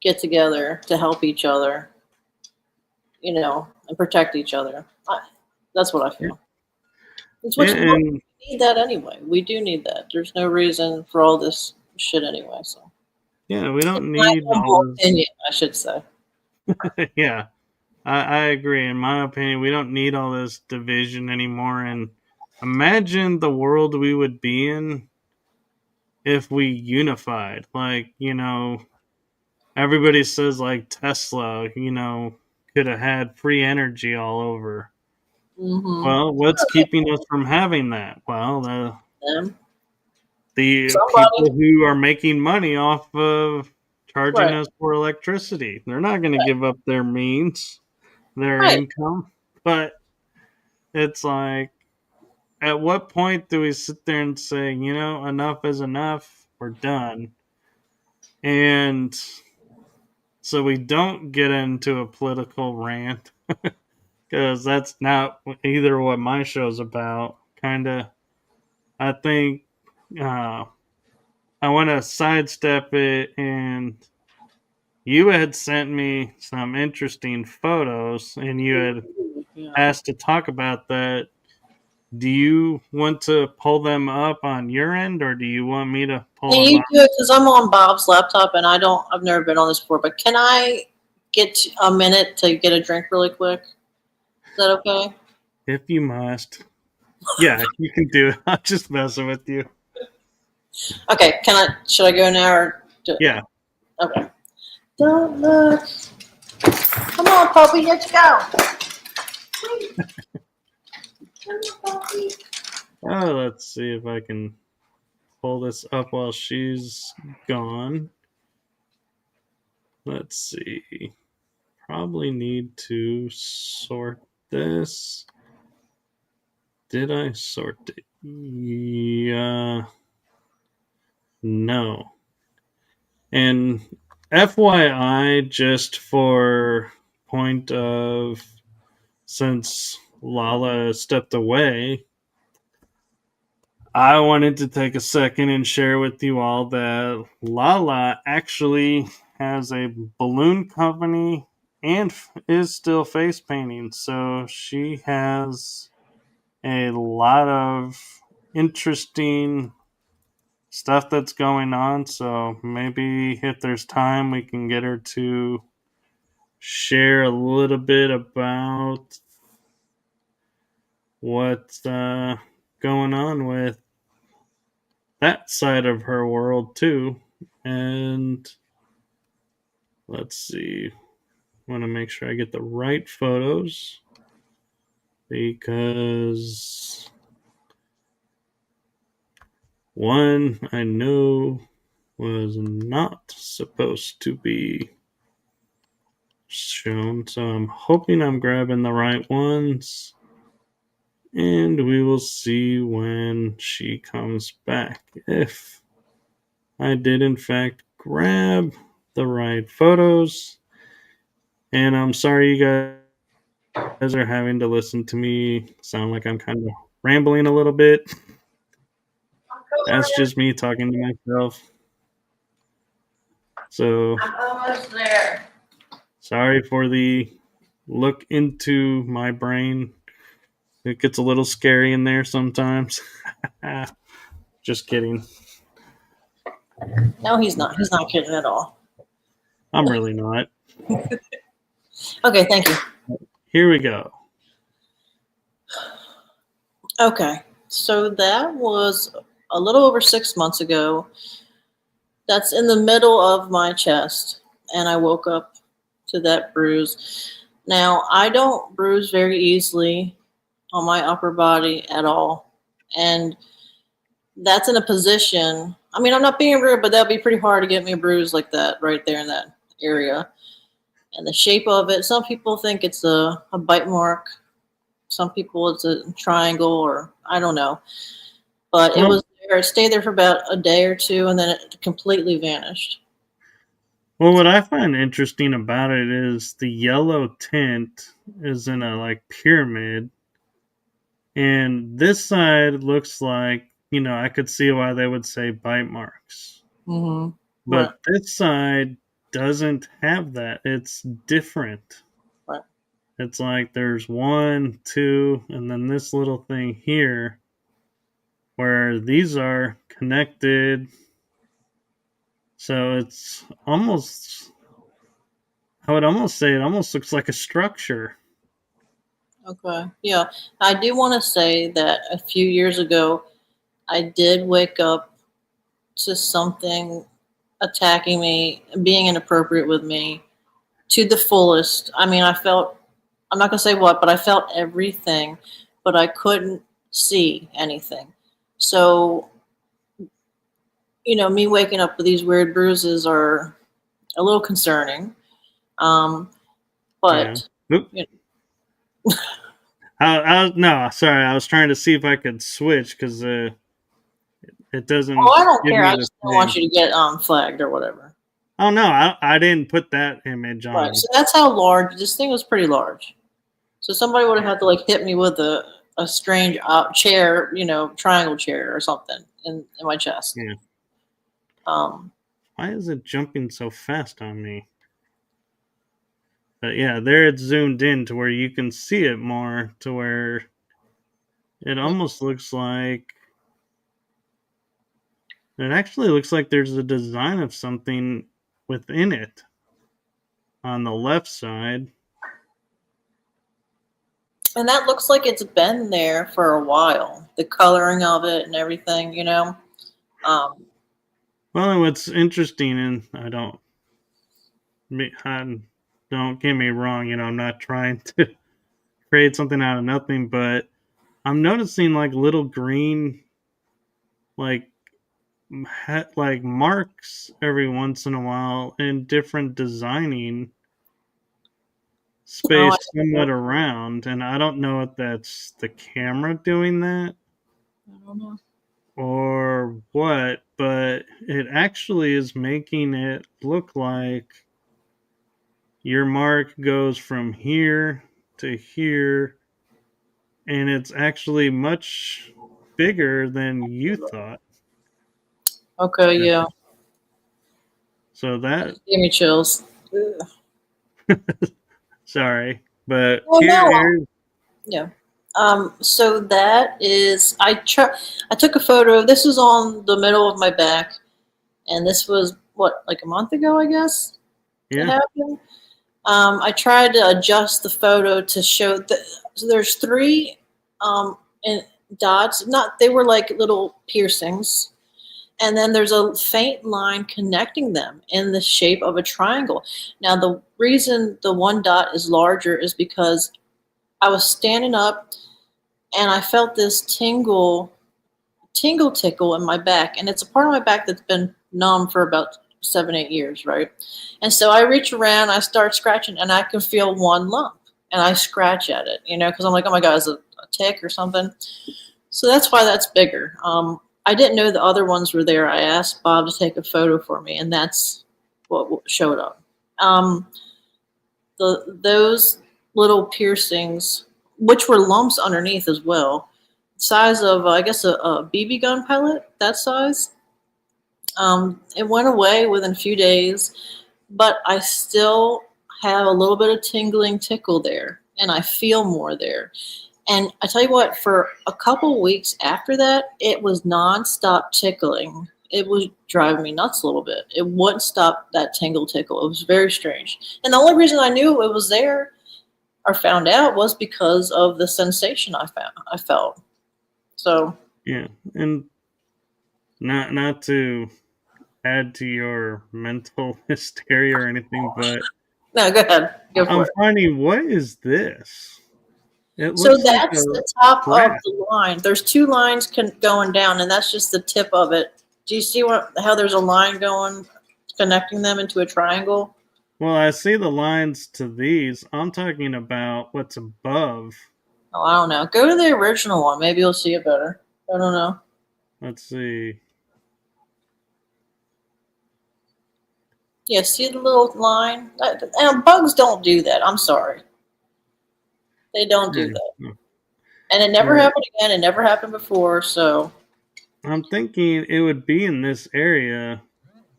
get together to help each other, and protect each other. That's what I feel. It's what And we need that anyway. We do need that. There's no reason for all this shit anyway. So yeah, we don't my need humble all this. opinion, I should say. Yeah, I agree. In my opinion, we don't need all this division anymore. And imagine the world we would be in if we unified. Like, everybody says like Tesla, could have had free energy all over. Mm-hmm. Well, what's keeping us from having that? Well, Them. the Somebody. people who are making money off of charging Right. us for electricity. They're not going to Right. give up their means, their Right. income. But it's like, at what point do we sit there and say, enough is enough, we're done? And so we don't get into a political rant, because that's not either what my show's about. Kind of, I think I want to sidestep it, and you had sent me some interesting photos, and you had Yeah. asked to talk about that. Do you want to pull them up on your end, or do you want me to pull Can them you up? do it? Because I'm on Bob's laptop and I've never been on this before, but can I get a minute to get a drink really quick? Is that okay? If you must. Yeah, you can do it. I'm just messing with you. Okay, should I go now or Yeah. okay. Don't look. Come on, puppy, let's go. Come on, puppy. Oh, let's see if I can pull this up while she's gone. Let's see. Probably need to sort this. Did I sort it? Yeah. No. And FYI, just for point of since LaLa stepped away, I wanted to take a second and share with you all that LaLa actually has a balloon company and is still face painting. So she has a lot of interesting stuff that's going on. So maybe if there's time, we can get her to share a little bit about what's going on with that side of her world too. And let's see, I want to make sure I get the right photos because one I know was not supposed to be shown, so I'm hoping I'm grabbing the right ones. And we will see when she comes back if I did in fact grab the right photos. And I'm sorry you guys are having to listen to me sound like I'm kind of rambling a little bit. That's just me talking to myself. So I'm almost there. sorry for the look into my brain. It gets a little scary in there sometimes. Just kidding. No, he's not. He's not kidding at all. I'm really not. Okay, thank you. Here we go. Okay, so that was a little over 6 months ago. That's in the middle of my chest, and I woke up to that bruise. Now, I don't bruise very easily on my upper body at all. And that's in a position, I mean, I'm not being rude, but that'd be pretty hard to get me a bruise like that right there in that area. And the shape of it, some people think it's a bite mark. Some people it's a triangle, or I don't know. But it Well, was there. It stayed there for about a day or two, and then it completely vanished. what I find interesting about it is the yellow tint is in a like pyramid, and this side looks like I could see why they would say bite marks, Mm-hmm. Right, but this side doesn't have that. It's different. right. It's like there's one, two, and then this little thing here where these are connected. So it's almost, I would almost say it almost looks like a structure. Okay. Yeah. I do want to say that a few years ago, I did wake up to something attacking me, being inappropriate with me to the fullest. I mean, I'm not going to say what, but I felt everything, but I couldn't see anything. So, me waking up with these weird bruises are a little concerning. Um, Yeah. but, Oop. you No, sorry. I was trying to see if I could switch because it oh, doesn't I don't give care. me I the just don't want thing. you to get flagged or whatever. Oh no, I didn't put that image Right. on. So that's how large this thing was. Pretty large. So somebody would have had to like hit me with a strange chair, triangle chair or something in my chest. Yeah. Um, Why is it jumping so fast on me? But yeah, there it's zoomed in to where you can see it more to where it almost looks like it actually looks like there's a design of something within it on the left side. And that looks like it's been there for a while. The coloring of it and everything, you know. Um, Well, and what's interesting, and don't get me wrong, you know, I'm not trying to create something out of nothing, but I'm noticing like little green, like like marks every once in a while in different designing oh, I space somewhat around, and I don't know if that's the camera doing that don't know. or what, but it actually is making it look like your mark goes from here to here, and it's actually much bigger than you thought. Okay, yeah. So that, Give me chills. Ugh. sorry, but Oh no. here's Yeah. So that is I took a photo. This is on the middle of my back, and this was what, like a month ago, I guess it yeah, happened. I tried to adjust the photo to show that so there's three and dots. Not they were like little piercings, and then there's a faint line connecting them in the shape of a triangle. Now the reason the one dot is larger is because I was standing up and I felt this tickle in my back, and it's a part of my back that's been numb for about 7, 8 years, right? And so I reach around, I start scratching, and I can feel one lump, and I scratch at it, you know, because I'm like, oh my god, is it a tick or something? So that's why that's bigger. I didn't know the other ones were there. I asked Bob to take a photo for me, and that's what showed up. Um, those little piercings, which were lumps underneath as well, size of I guess a BB gun pellet, that size. It went away within a few days, but I still have a little bit of tingling tickle there, and I feel more there. And I tell you what, for a couple weeks after that, it was nonstop tickling. It was driving me nuts a little bit. It wouldn't stop that tingle tickle. It was very strange. And the only reason I knew it was there or found out was because of the sensation I felt. So yeah, and not to add to your mental hysteria or anything, but no, go ahead, go for I'm it. finding, what is this? It So looks like a that's the top of crack. the line. There's two lines going down, and that's just the tip of it. Do you see how there's a line going, connecting them into a triangle? Well, I see the lines to these. I'm talking about what's above. Oh, I don't know. Go to the original one. Maybe you'll see it better. I don't know. Let's see. Yeah, see the little line? And bugs don't do that. I'm sorry. They don't do that. Hmm. And it never Well, happened again. It never happened before. So, I'm thinking it would be in this area,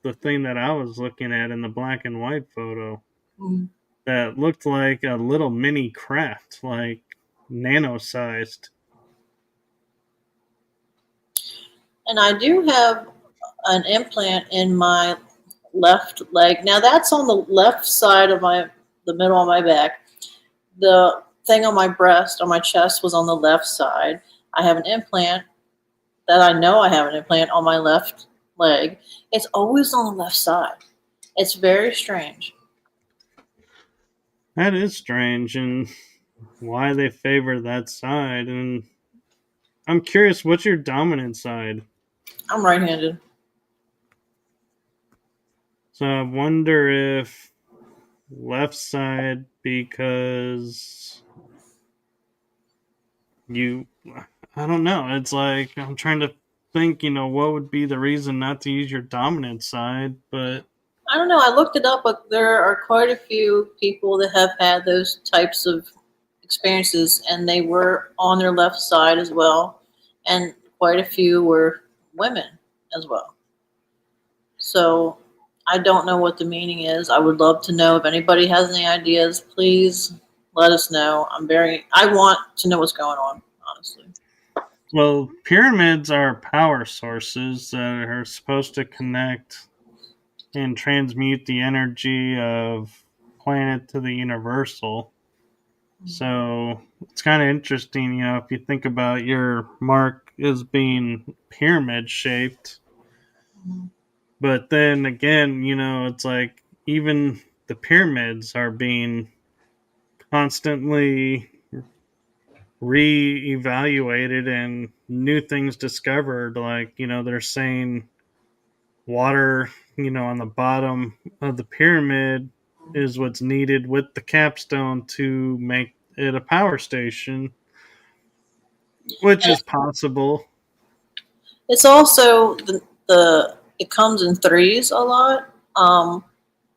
the thing that I was looking at in the black and white photo mm. that looked like a little mini craft, like nano sized. And I do have an implant in my left leg. Now that's on the left side of the middle of my back. The thing on my breast, on my chest, was on the left side. I have an implant that I know I have an implant on my left leg. It's always on the left side. It's very strange. That is strange, and why they favor that side. And I'm curious, what's your dominant side? I'm right-handed. So I wonder if left side because you, I don't know. It's like I'm trying to think, you know, what would be the reason not to use your dominant side, but I don't know. I looked it up, but there are quite a few people that have had those types of experiences, and they were on their left side as well, and quite a few were women as well. So I don't know what the meaning is. I would love to know if anybody has any ideas. Please let us know. I want to know what's going on, honestly. Well, pyramids are power sources that are supposed to connect and transmute the energy of planet to the universal. So it's kind of interesting, if you think about your mark as being pyramid shaped. But then again, it's like even the pyramids are being constantly re-evaluated and new things discovered. Like, they're saying water, on the bottom of the pyramid is what's needed with the capstone to make it a power station, which is possible. It's also the it comes in threes a lot.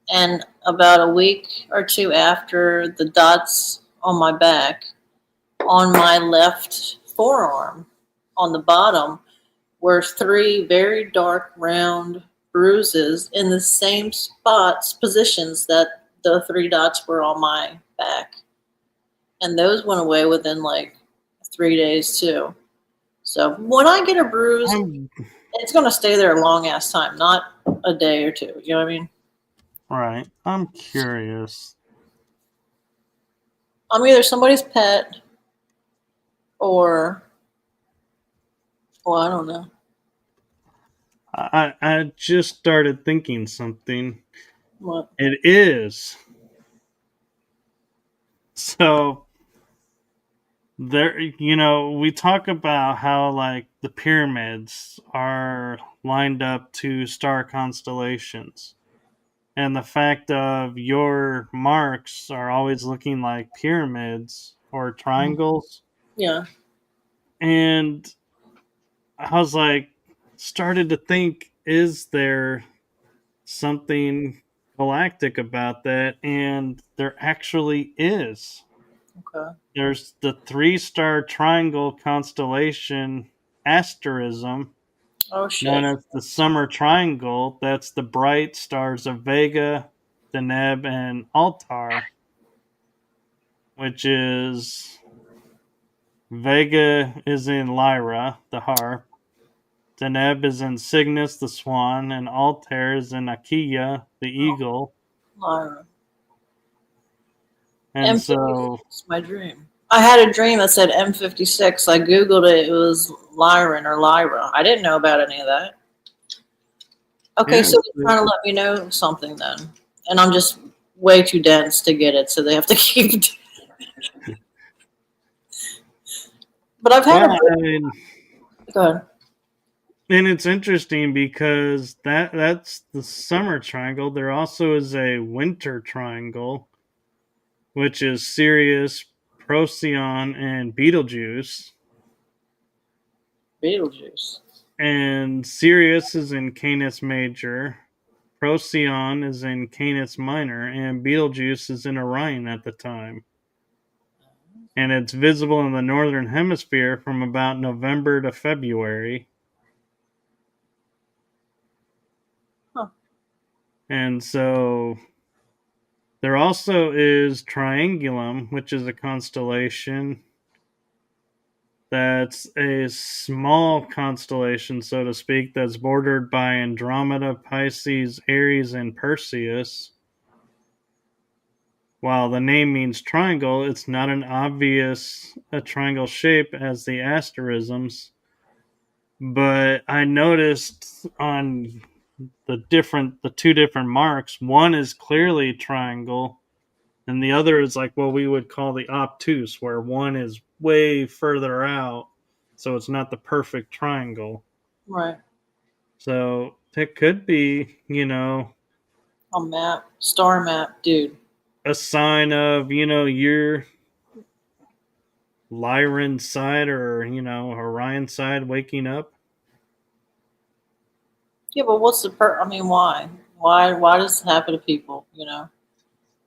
And about a week or two after the dots on my back, on my left forearm, on the bottom, were three very dark round bruises in the same spots, positions that the three dots were on my back. And those went away within like 3 days too. So when I get a bruise, I'm it's going to stay there a long ass time, not a day or two. You know what I mean? right. I'm curious. I'm either somebody's pet or, well, I don't know. I just started thinking something. What? It is. So there, we talk about how like the pyramids are lined up to star constellations. And the fact of your marks are always looking like pyramids or triangles. Yeah. And I was like, started to think, is there something galactic about that? And there actually is. Okay. There's the 3-star triangle constellation asterism, Oh known shit. as the Summer Triangle. That's the bright stars of Vega, Deneb, and Altar, which is Vega is in Lyra, the harp, Deneb is in Cygnus, the swan, and Altair is in Achaia, the eagle. Lyra. And so, M56, my dream. I had a dream that said M56. I googled it. It was Lyran or Lyra. I didn't know about any of that. Okay, yeah, so they're trying to let me know something then, and I'm just way too dense to get it, so they have to keep. But I've had well, a. I mean, Go ahead. and it's interesting because that's the summer triangle. There also is a winter triangle, which is Sirius, Procyon, and Betelgeuse. Beetlejuice. And Sirius is in Canis Major, Procyon is in Canis Minor, and Betelgeuse is in Orion at the time. And it's visible in the northern hemisphere from about November to February. Huh. And so there also is Triangulum, which is a constellation that's a small constellation, so to speak, that's bordered by Andromeda, Pisces, Aries, and Perseus. While the name means triangle, it's not an obvious a triangle shape as the asterisms. But I noticed on the two different marks, one is clearly triangle, and the other is like what we would call the obtuse, where one is way further out, so it's not the perfect triangle. Right. So it could be, A map, star map, dude. a sign of, your Lyran side or, Orion side waking up. Yeah, but what's the I mean, why? Why does it happen to people? You know,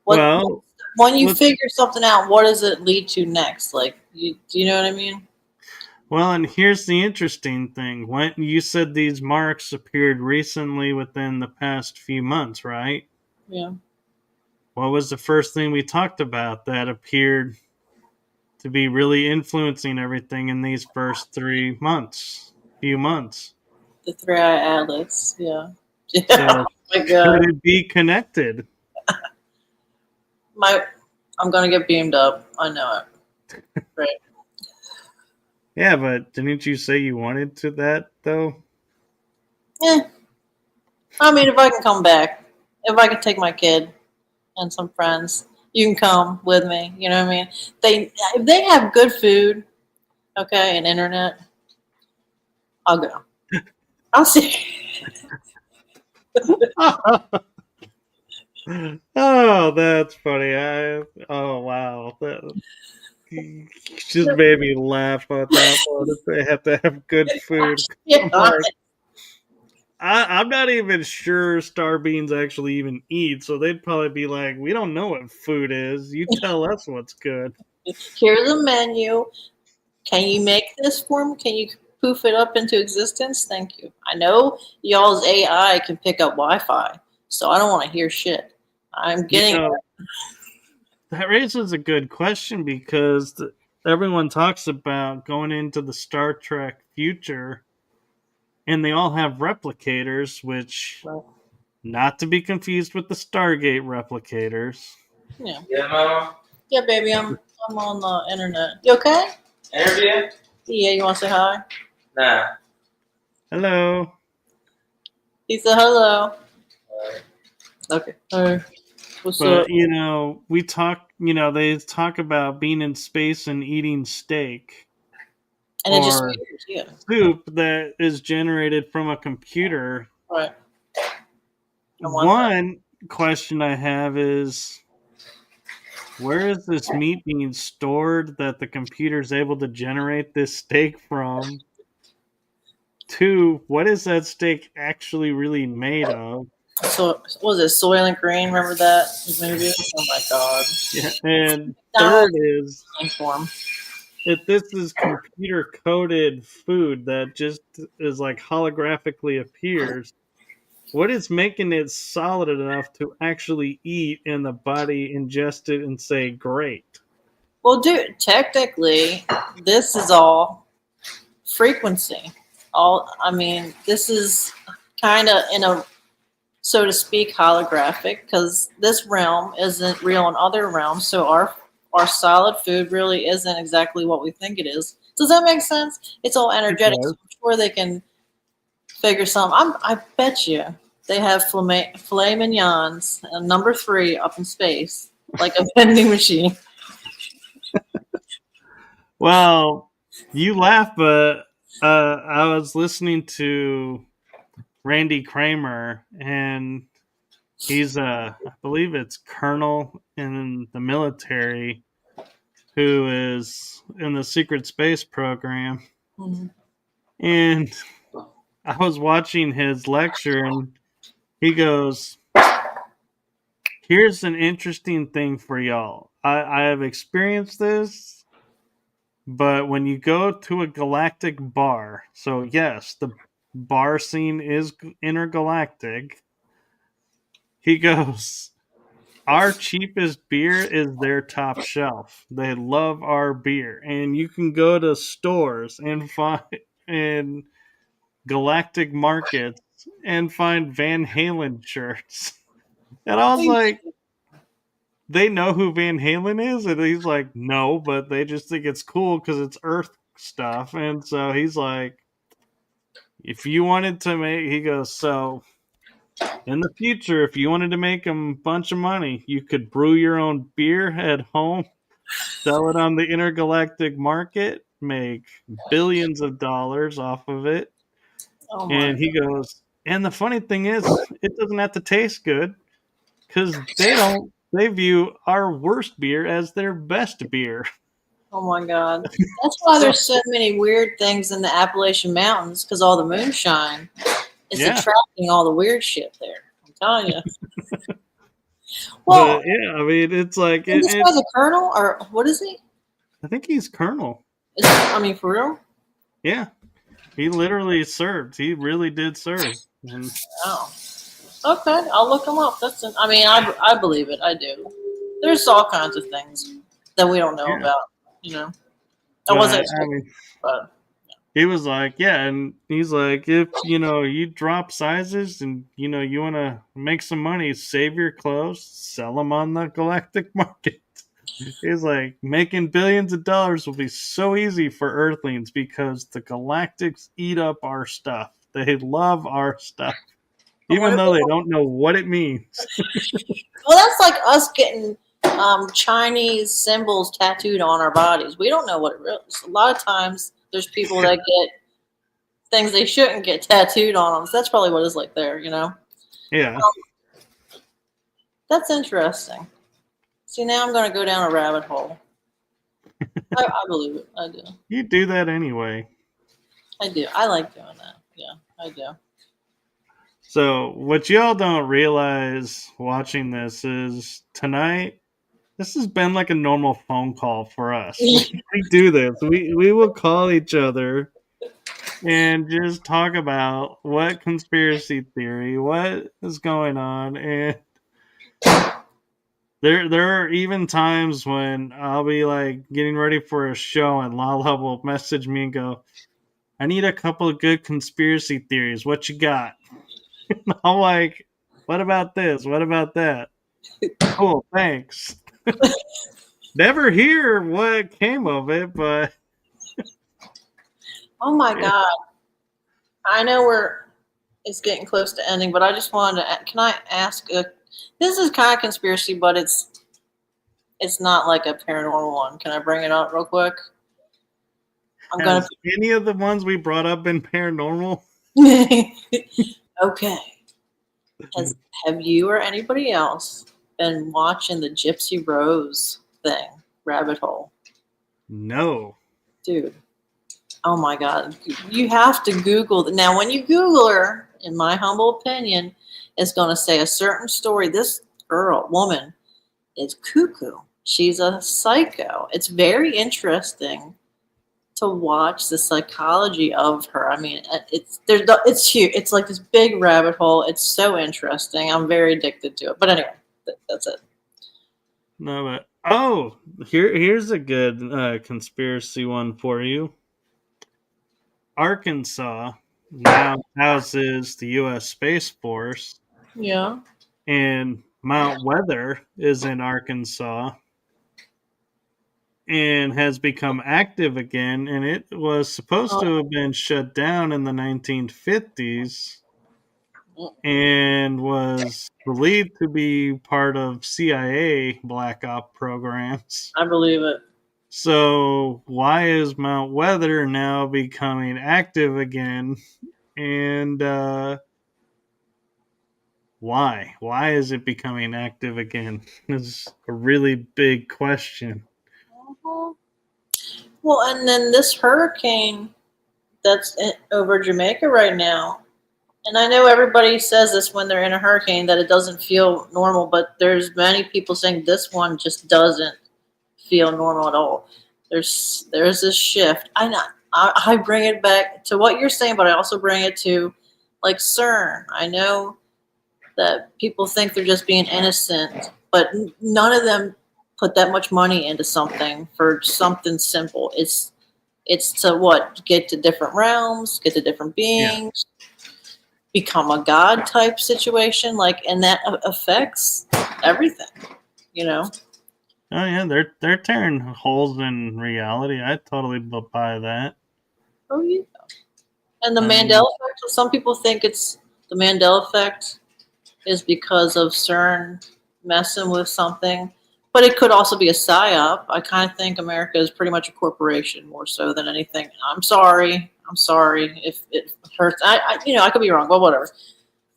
what Well, when you let's figure something out, what does it lead to next? Like, do you know what I mean? well, and here's the interesting thing. When you said these marks appeared recently within the past few months, right? Yeah. What was the first thing we talked about that appeared to be really influencing everything in these first few months. The 3-eye atlas. Yeah. Yeah. So Oh my could god. it be connected? I'm gonna get beamed up. I know it. Right. Yeah, but didn't you say you wanted to that though? Yeah. I mean, if I can come back, if I can take my kid and some friends, you can come with me. You know what I mean? If they have good food, okay, and internet, I'll go. I'll see. Oh, that's funny. Oh wow, that just made me laugh at that one. If they have to have good food, Yeah. I'm like, I'm not even sure star beings actually even eat, so they'd probably be like, "We don't know what food is. You tell us what's good." Here's a menu. Can you make this for me? Can you poof it up into existence? Thank you. I know y'all's AI can pick up Wi-Fi, so I don't want to hear shit. I'm You getting know, that raises a good question because everyone talks about going into the Star Trek future, and they all have replicators, which it. not to be confused with the Stargate replicators. Yeah. Yeah, mama. Yeah, baby, I'm on the internet. You okay? Interview? Yeah, you want to say hi? Nah. Hello. He said hello. Okay. Hey, what's up? But we talk. They talk about being in space and eating steak And it just or appears, yeah. soup that is generated from a computer. Right. I want that. One question I have is, where is this meat being stored that the computer is able to generate this steak from? Two, what is that steak actually really made of? So, what was it Soylent Green? Remember that movie? Oh my god. Yeah. And third McDonald's is, form. if this is computer coded food that just is like holographically appears, what is making it solid enough to actually eat and the body ingest it and say great? Well, dude, technically, this is all frequency. I mean, this is kind of in a, so to speak, holographic because this realm isn't real in other realms. So our solid food really isn't exactly what we think it is. Does that make sense? It's all energetic. So I'm sure they can figure something. I bet you they have filet mignons, number 3 up in space, like a vending machine. Well, you laugh, but I was listening to Randy Kramer, and he's I believe it's colonel in the military who is in the secret space program. Mhm. And I was watching his lecture, and he goes, "Here's an interesting thing for y'all. I have experienced this, but when you go to a galactic bar, so yes, the bar scene is intergalactic." He goes, "Our cheapest beer is their top shelf. They love our beer, and you can go to stores and find in galactic markets and find Van Halen shirts." And I was like, "They know who Van Halen is?" And he's like, "No, but they just think it's cool because it's Earth stuff." And so he's like, "If you wanted to make," he goes, "so in the future, if you wanted to make a bunch of money, you could brew your own beer at home, sell it on the intergalactic market, make billions of dollars off of it." Oh my And he goes, "And the funny thing is, it doesn't have to taste good because they view our worst beer as their best beer." Oh my God. That's why So, there's so many weird things in the Appalachian Mountains because all the moonshine is yeah. attracting all the weird shit there. I'm telling you. But Well, yeah, I mean, it's like, is this guy's a colonel or what is he? I think he's Colonel. I mean, for real? Yeah. He literally served. He really did serve. And Oh. Okay, I'll look him up. I mean, I believe it. I do. There's all kinds of things that we don't know yeah. about. you know. I But wasn't I expecting, mean, but he was like, yeah, and he's like, if you drop sizes and you want to make some money, save your clothes, sell them on the galactic market. He's like, making billions of dollars will be so easy for Earthlings because the galactics eat up our stuff. They love our stuff, I even wonder though they don't know what it means. well, that's like us getting Chinese symbols tattooed on our bodies. We don't know what it really is. A lot of times, there's people that get things they shouldn't get tattooed on them. So that's probably what it's like there, you know? Yeah, That's interesting. See, now I'm going to go down a rabbit hole. I believe it. I do. you do that anyway. I do. I like doing that. Yeah, I do. So, what y'all don't realize watching this is tonight, this has been like a normal phone call for us. We do this. We will call each other and just talk about what conspiracy theory, what is going on, and there are even times when I'll be like getting ready for a show and LaLa will message me and go, "I need a couple of good conspiracy theories. What you got?" I'm like, "What about this? What about that?" Cool, thanks. Never hear what came of it, but Oh my yeah. God. I know it's getting close to ending, but I just wanted to, can I ask this is kind of conspiracy, but it's not like a paranormal one. Can I bring it up real quick? I'm going Has any of the ones we brought up been paranormal? to, okay. Have you or anybody else been watching the Gypsy Rose thing, rabbit hole? No. Dude, oh my God. You have to Google. Now, when you Google her, in my humble opinion, it's going to say a certain story. This woman, is cuckoo. She's a psycho. It's very interesting to watch the psychology of her. I mean, it's huge. It's like this big rabbit hole. It's so interesting. I'm very addicted to it. But anyway, that's it. No, but oh, here's a good conspiracy one for you. Arkansas now houses the U.S. Space Force, Yeah. and Mount Weather is in Arkansas and has become active again. And it was supposed to have been shut down in the 1950s and was believed to be part of CIA black op programs. I believe it. So why is Mount Weather now becoming active again? And why? Why is it becoming active again? It's a really big question. Mhm. Well, and then this hurricane that's over Jamaica right now. And I know everybody says this when they're in a hurricane that it doesn't feel normal, but there's many people saying this one just doesn't feel normal at all. There's this shift. I bring it back to what you're saying, but I also bring it to like CERN. I know that people think they're just being innocent, but none of them put that much money into something for something simple. It's to what, get to different realms, get to different Yeah. beings, become a god type situation, like, and that affects everything, you know. Oh yeah, they're tearing holes in reality. I totally buy that. Oh yeah. And the I Mandela mean, effect, some people think it's the Mandela effect is because of CERN messing with something, but it could also be a psyop. I kind of think America is pretty much a corporation more so than anything. I'm sorry. I'm sorry if it hurts. I could be wrong, but whatever.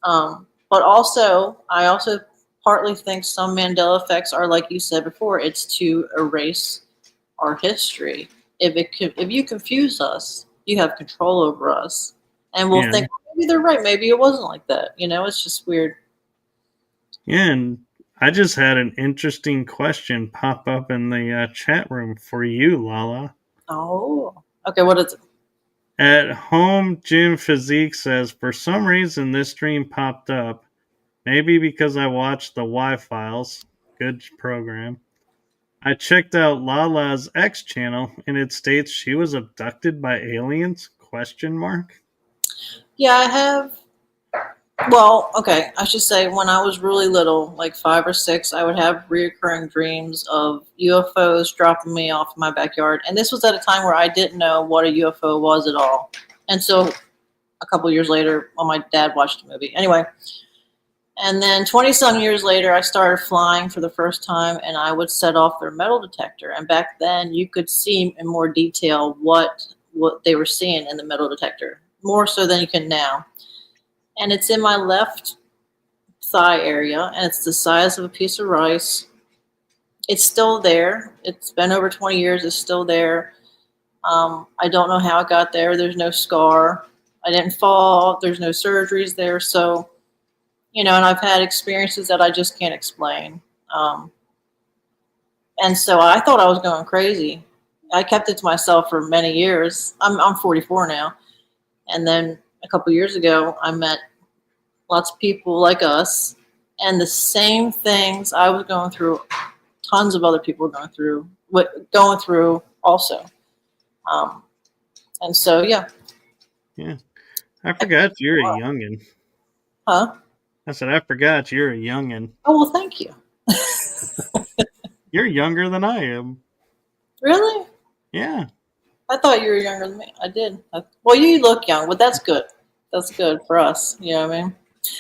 But also, I also partly think some Mandela effects are, like you said before, it's to erase our history. If you confuse us, you have control over us, and we'll yeah, think maybe they're right, maybe it wasn't like that. You know, it's just weird. yeah. And I just had an interesting question pop up in the chat room for you, LaLa. Oh, okay. What is it? At home, Jim Physique says, for some reason this stream popped up. Maybe because I watched the Y Files. Good program. I checked out LaLa's X channel, and it states she was abducted by aliens? Question mark. Yeah, I have. Well, okay, I should say when I was really little, like 5 or 6, I would have reoccurring dreams of UFOs dropping me off in my backyard. And this was at a time where I didn't know what a UFO was at all. And so a couple years later, well, my dad watched the movie. Anyway, and then 20 some years later, I started flying for the first time, and I would set off their metal detector. And back then, you could see in more detail what they were seeing in the metal detector, more so than you can now. And it's in my left thigh area, and it's the size of a piece of rice. It's still there. It's been over 20 years. It's still there. I don't know how it got there. There's no scar. I didn't fall. There's no surgeries there. So, and I've had experiences that I just can't explain. And so I thought I was going crazy. I kept it to myself for many years. I'm 44 now. And then a couple years ago, I met lots of people like us, and the same things I was going through, tons of other people were going through also. And so, yeah. Yeah. I forgot you're a youngin'. Huh? I said, I forgot you're a youngin'. Oh, well, thank you. You're younger than I am. Really? Yeah. I thought you were younger than me. I did. Well, you look young, but that's good. That's good for us. You know what I mean?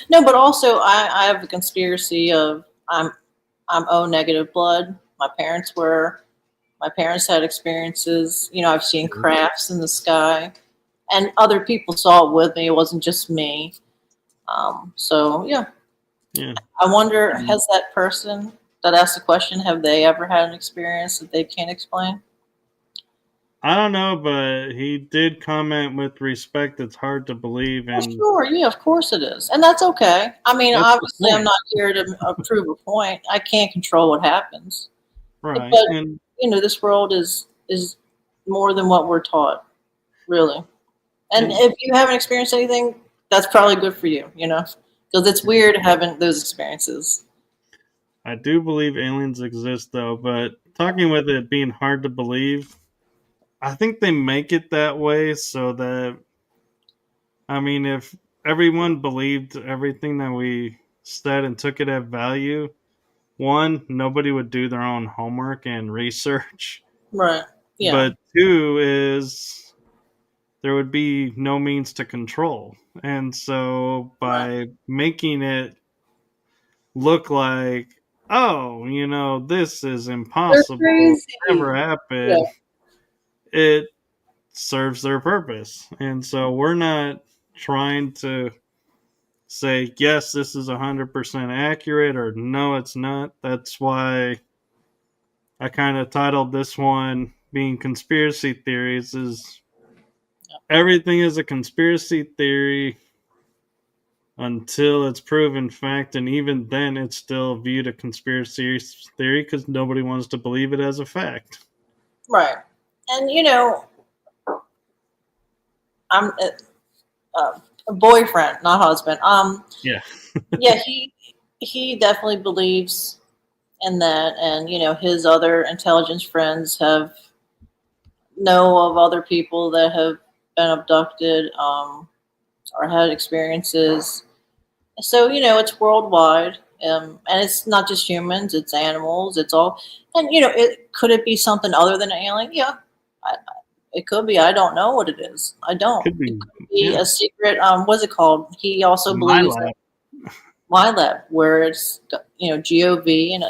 No, but also I have a conspiracy of I'm O negative blood. My parents had experiences. I've seen crafts in the sky, and other people saw it with me. It wasn't just me. So yeah. Yeah. I wonder, has that person that asked the question, have they ever had an experience that they can't explain? I don't know, but he did comment with respect. It's hard to believe, and Sure, yeah, of course it is, and that's okay. I mean, that's the obviously, I'm point. not here to prove a point. I can't control what happens, Right. but And this world is more than what we're taught, really. And if you haven't experienced anything, that's probably good for you, because it's weird having those experiences. I do believe aliens exist, though, but talking with it being hard to believe, I think they make it that way so that, I mean, if everyone believed everything that we said and took it at value, one, nobody would do their own homework and research. Right. Yeah. But two is there would be no means to control. And so by making it look like, oh, this is They're impossible, crazy. never happened, it serves their purpose. And so we're not trying to say, yes, this is 100% accurate, or no, it's not. That's why I kind of titled this one being conspiracy theories, is everything is a conspiracy theory until it's proven fact, and even then it's still viewed a conspiracy theory because nobody wants to believe it as a fact. Right. And I'm a boyfriend, not husband. Yeah. Yeah, he definitely believes in that, and his other intelligence friends know of other people that have been abducted, or had experiences. So it's worldwide, and it's not just humans; it's animals. It's all, and could it be something other than an alien? Yeah, it could be. I don't know what it is. I don't. Could be. It could be Yeah. a secret. What's it called? He also My believes lab. my lab, where it's GOV, and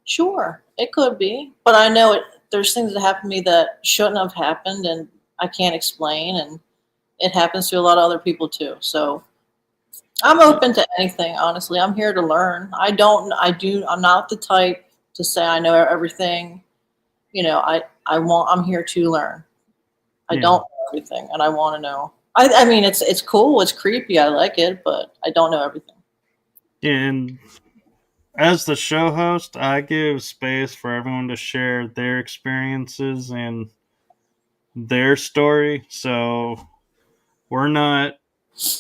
sure, it could be. But I know there's things that happen to me that shouldn't have happened, and I can't explain, and it happens to a lot of other people too. So I'm open to anything. Honestly, I'm here to learn. I'm not the type to say I know everything. I'm here to learn. I Yeah. don't know everything, and I want to know. I mean, it's cool. It's creepy. I like it, but I don't know everything. And as the show host, I give space for everyone to share their experiences and their story. So I'm not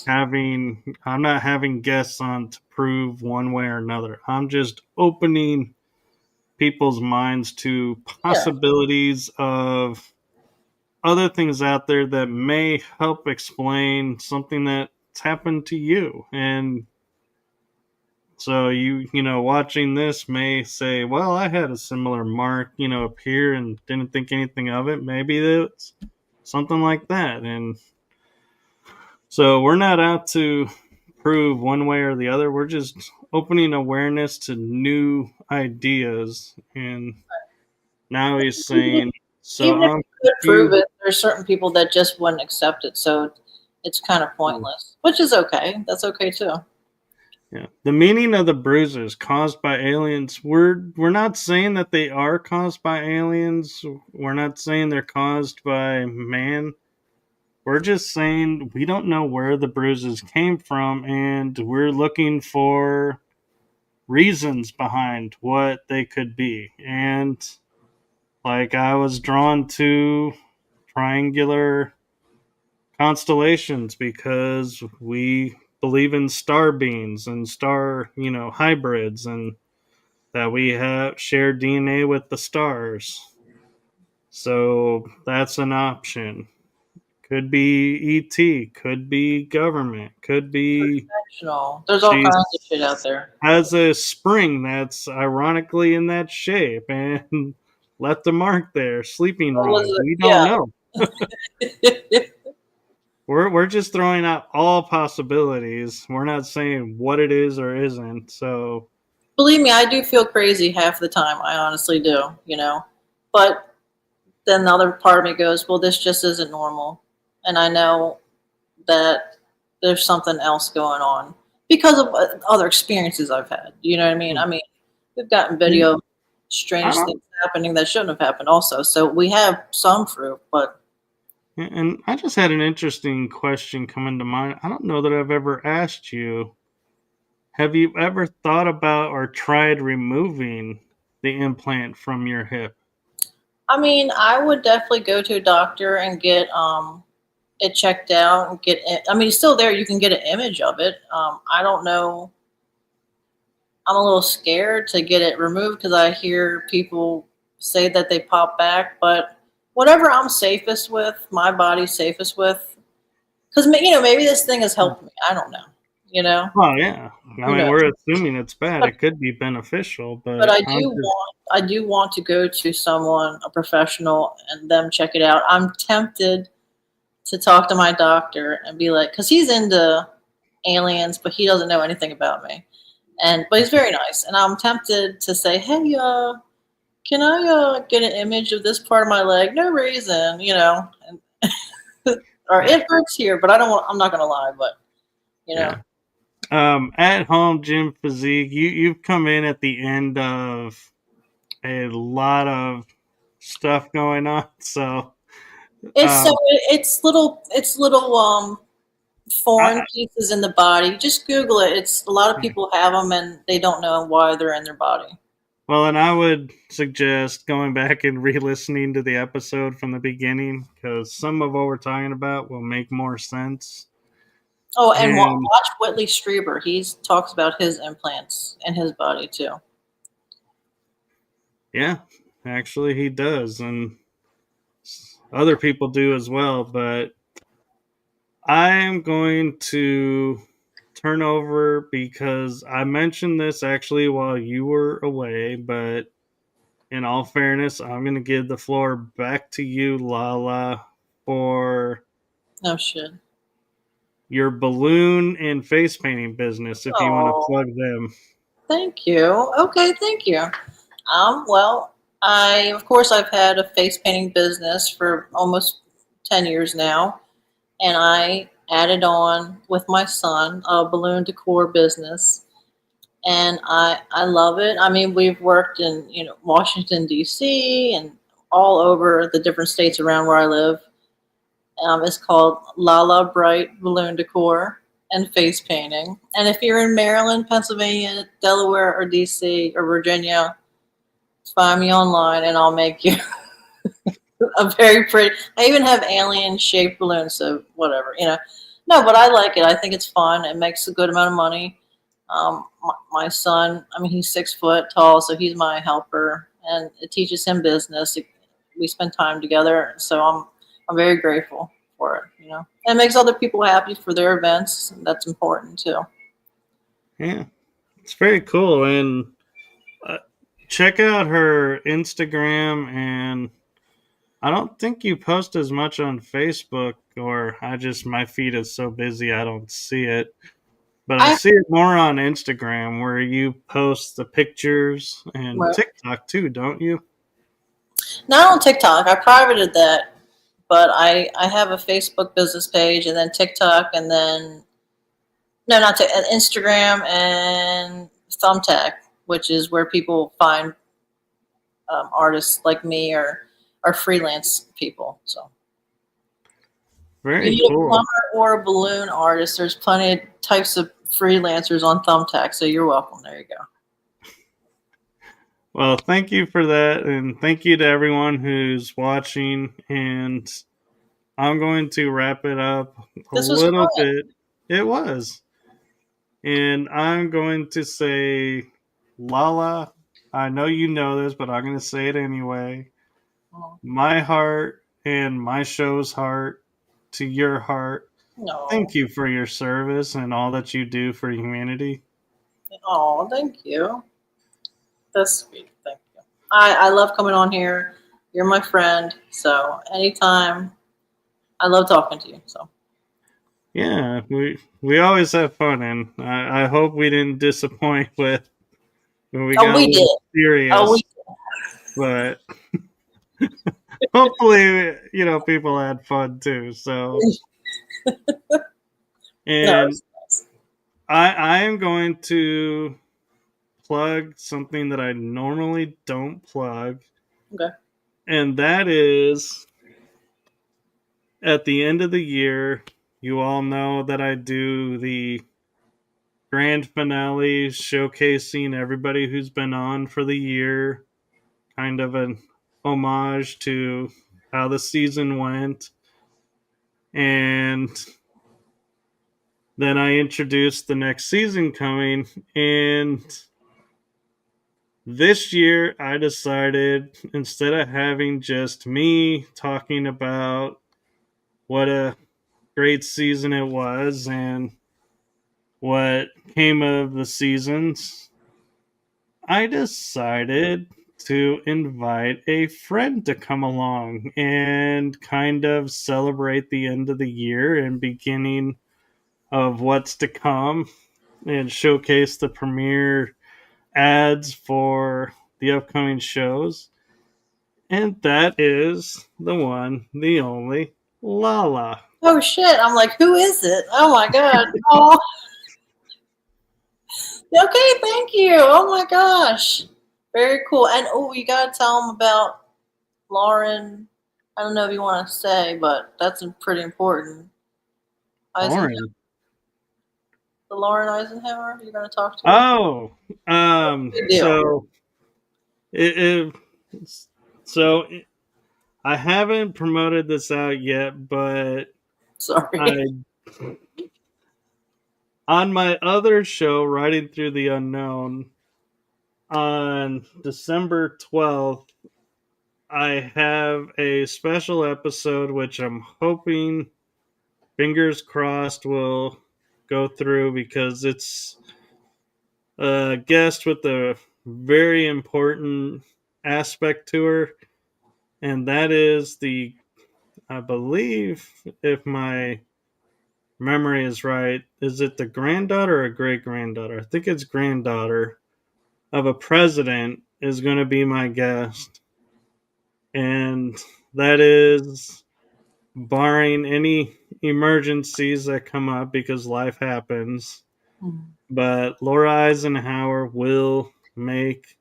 having guests on to prove one way or another. I'm just opening people's minds to possibilities of other things out there that may help explain something that's happened to you. And so you know, watching this may say, well, I had a similar mark, you know, up here and didn't think anything of it. Maybe it's something like that. And so we're not out to prove one way or the other. We're just opening awareness to new ideas. And now he's saying, so Even if I'm you could prove confused. it, there's certain people that just wouldn't accept it. So it's kind of pointless, which is okay. That's okay too. Yeah. The meaning of the bruises caused by aliens, we're not saying that they are caused by aliens. We're not saying they're caused by man. We're just saying we don't know where the bruises came from, and we're looking for reasons behind what they could be. And like I was drawn to triangular constellations because we believe in star beings and star, you know, hybrids, and that we have shared DNA with the stars. So that's an option. Could be ET, could be government, could be There's all she kinds of shit out there. has a spring that's ironically in that shape and left a mark there, sleeping What was wrong. We don't it? know. Yeah. We're just throwing out all possibilities. We're not saying what it is or isn't. So Believe me, I do feel crazy half the time. I honestly do, you know. But then the other part of me goes, well, this just isn't normal. And I know that there's something else going on because of other experiences I've had. You know what I mean? I mean, we've gotten video of I strange don't, things happening that shouldn't have happened also. So we have some proof, but and I just had an interesting question come into mind. I don't know that I've ever asked you. Have you ever thought about or tried removing the implant from your hip? I mean, I would definitely go to a doctor and get it checked out and get it. I mean, it's still there. You can get an image of it. I don't know. I'm a little scared to get it removed because I hear people say that they pop back. But whatever I'm safest with, my body's safest with, because you know maybe this thing has helped me. I don't know. You know, Oh yeah. I who mean, knows? we're assuming it's bad. But, It could be beneficial, but but I'm just I do want to go to someone, a professional, and them check it out. I'm tempted to talk to my doctor and be like, because he's into aliens, but he doesn't know anything about me. But he's very nice, and I'm tempted to say, "Hey, can I get an image of this part of my leg? No reason, you know, or yeah. it hurts here, but I don't want. I'm not gonna lie, but you know, Yeah. At home gym physique, you've come in at the end of a lot of stuff going on. So it's so um, it's little foreign I, pieces in the body. Just Google it. It's a lot of people have them and they don't know why they're in their body. well, and I would suggest going back and re-listening to the episode from the beginning because some of what we're talking about will make more sense. Oh, and And watch Whitley Strieber. He talks about his implants in his body too. yeah, actually, he does, and other people do as well. But I am going to turn over because I mentioned this actually while you were away, but in all fairness, I'm going to give the floor back to you, LaLa, for No shit. your balloon and face painting business if you want to Oh, plug them. thank you. Okay, thank you. Well, of course I've had a face painting business for almost 10 years now, and I added on with my son a balloon decor business, and I love it. I mean, we've worked in Washington D.C. and all over the different states around where I live. It's called LaLa Bright Balloon Decor and Face Painting. And if you're in Maryland, Pennsylvania, Delaware, or DC or Virginia, find me online and I'll make you a very pretty. I even have alien shaped balloons, so whatever. No, but I like it. I think it's fun. It makes a good amount of money. My son, I mean, he's 6 foot tall, so he's my helper, and it teaches him business. We spend time together, so I'm very grateful for it. And it makes other people happy for their events. And that's important too. Yeah, it's very cool. And uh, check out her Instagram. And I don't think you post as much on Facebook, or my feed is so busy I don't see it. But I I see it more on Instagram where you post the pictures, and well, TikTok too, don't you? not on TikTok. I privated that, but I have a Facebook business page, and then TikTok, and then no, not Instagram and Thumbtack, which is where people find artists like me or freelance people. So you Very need a cool. plumber or a balloon artist. There's plenty of types of freelancers on Thumbtack, so you're welcome. There you go. Well, thank you for that, and thank you to everyone who's watching. And I'm going to wrap it up a This was little fun. bit. It was. And I'm going to say, LaLa, I know you know this, but I'm going to say it anyway. My heart and my show's heart to your heart. No. Thank you for your service and all that you do for humanity. Oh, thank you. That's sweet. Thank you. I love coming on here. You're my friend, so anytime. I love talking to you. So Yeah, we always have fun, and I hope we didn't disappoint with when we got a we did. little Oh, serious. we But hopefully, people had fun too. So, no. and I am going to plug something that I normally don't plug, Okay. and that is at the end of the year. You all know that I do the grand finale showcasing everybody who's been on for the year, kind of an homage to how the season went. And then I introduced the next season coming. And this year I decided, instead of having just me talking about what a great season it was and what came of the seasons, I decided to invite a friend to come along and kind of celebrate the end of the year and beginning of what's to come and showcase the premiere ads for the upcoming shows. And that is the one, the only LaLa. Oh shit! I'm like, who is it? Oh my god! Oh, okay. Thank you. Oh my gosh, very cool. And you gotta tell them about Lauren. I don't know if you want to say, but that's pretty important. Lauren. The Lauren Eisenhower. You're gonna talk to her. Oh, Good deal. so it so I haven't promoted this out yet, but Sorry. I on my other show, Riding Through the Unknown, on December 12th, I have a special episode which I'm hoping, fingers crossed, will go through because it's a guest with a very important aspect to her, and that is I believe, if my memory is right, is it the granddaughter or great granddaughter? I think it's granddaughter of a president is going to be my guest. And that is barring any emergencies that come up because life happens. But Laura Eisenhower will make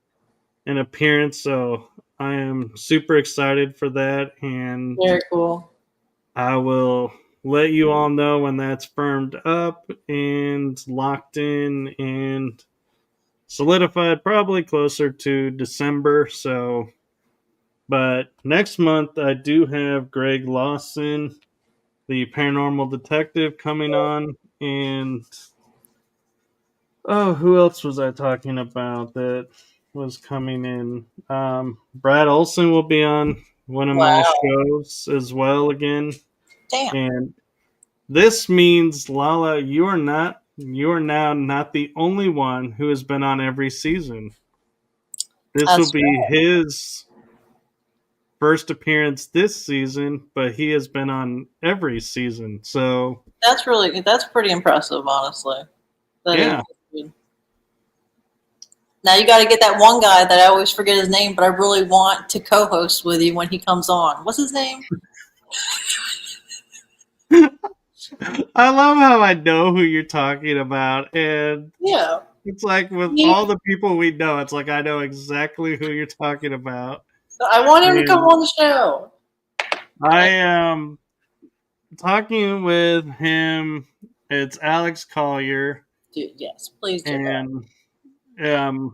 an appearance, so I am super excited for that. And Very cool. I will let you all know when that's firmed up and locked in and solidified, probably closer to December. So, but next month I do have Greg Lawson, the paranormal detective, coming on, and Oh, who else was I talking about that was coming in? Brad Olson will be on one of my Wow. shows as well again. Damn. And this means, LaLa, you are now not the only one who has been on every season. This will That's be his first appearance this season, but he has been on every season. So that's pretty impressive, honestly. That yeah. is good. Now you got to get that one guy that I always forget his name, but I really want to co-host with you when he comes on. What's his name? I love how I know who you're talking about, and Yeah. it's like with all the people we know, it's like I know exactly who you're talking about. I want him to come And on the show. I am talking with him. It's Alex Collier, Dude, yes, please do that. and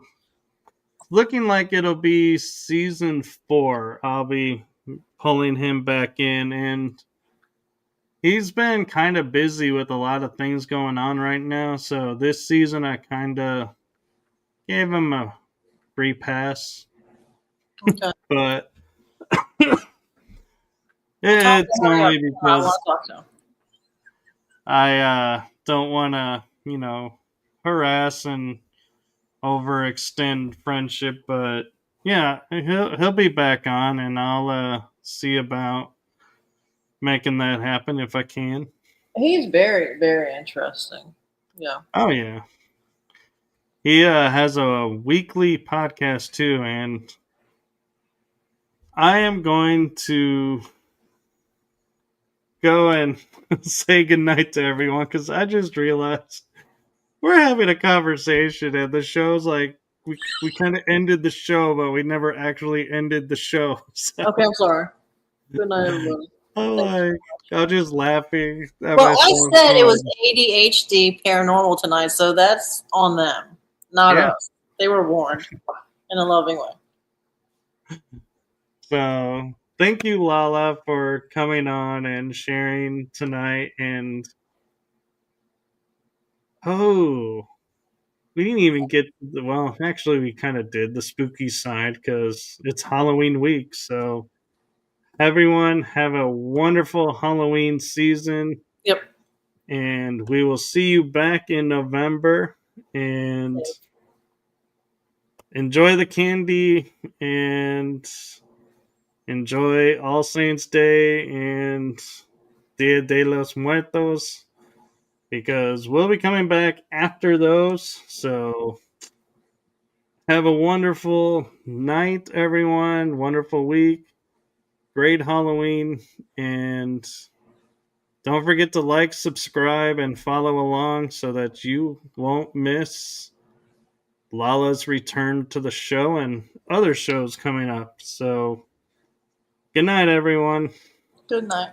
looking like it'll be season 4. I'll be pulling him back in, and he's been kind of busy with a lot of things going on right now. So this season, I kind of gave him a free pass, Okay. but Well, talk to it's him. only I want because to talk to him. I don't want to, harass and overextend friendship. But yeah, he'll be back on, and I'll see about making that happen if I can. He's very, very interesting. Yeah. Oh yeah, he has a weekly podcast too, and I am going to go and say goodnight to everyone because I just realized we're having a conversation and the show's like we kind of ended the show, but we never actually ended the show. So Okay, I'm sorry. Good night, everybody. I'm just laughing at Well, I myself. said it was ADHD paranormal tonight, so that's on them, not Yeah. us. They were warned in a loving way. So thank you, LaLa, for coming on and sharing tonight. And we didn't even get well. Actually, we kind of did the spooky side because it's Halloween week. So everyone have a wonderful Halloween season, Yep. and we will see you back in November. And enjoy the candy and enjoy All Saints Day and Dia de los Muertos because we'll be coming back after those. So have a wonderful night, everyone. Wonderful week. Great Halloween. And don't forget to like, subscribe, and follow along so that you won't miss LaLa's return to the show and other shows coming up. So, good night, everyone. Good night.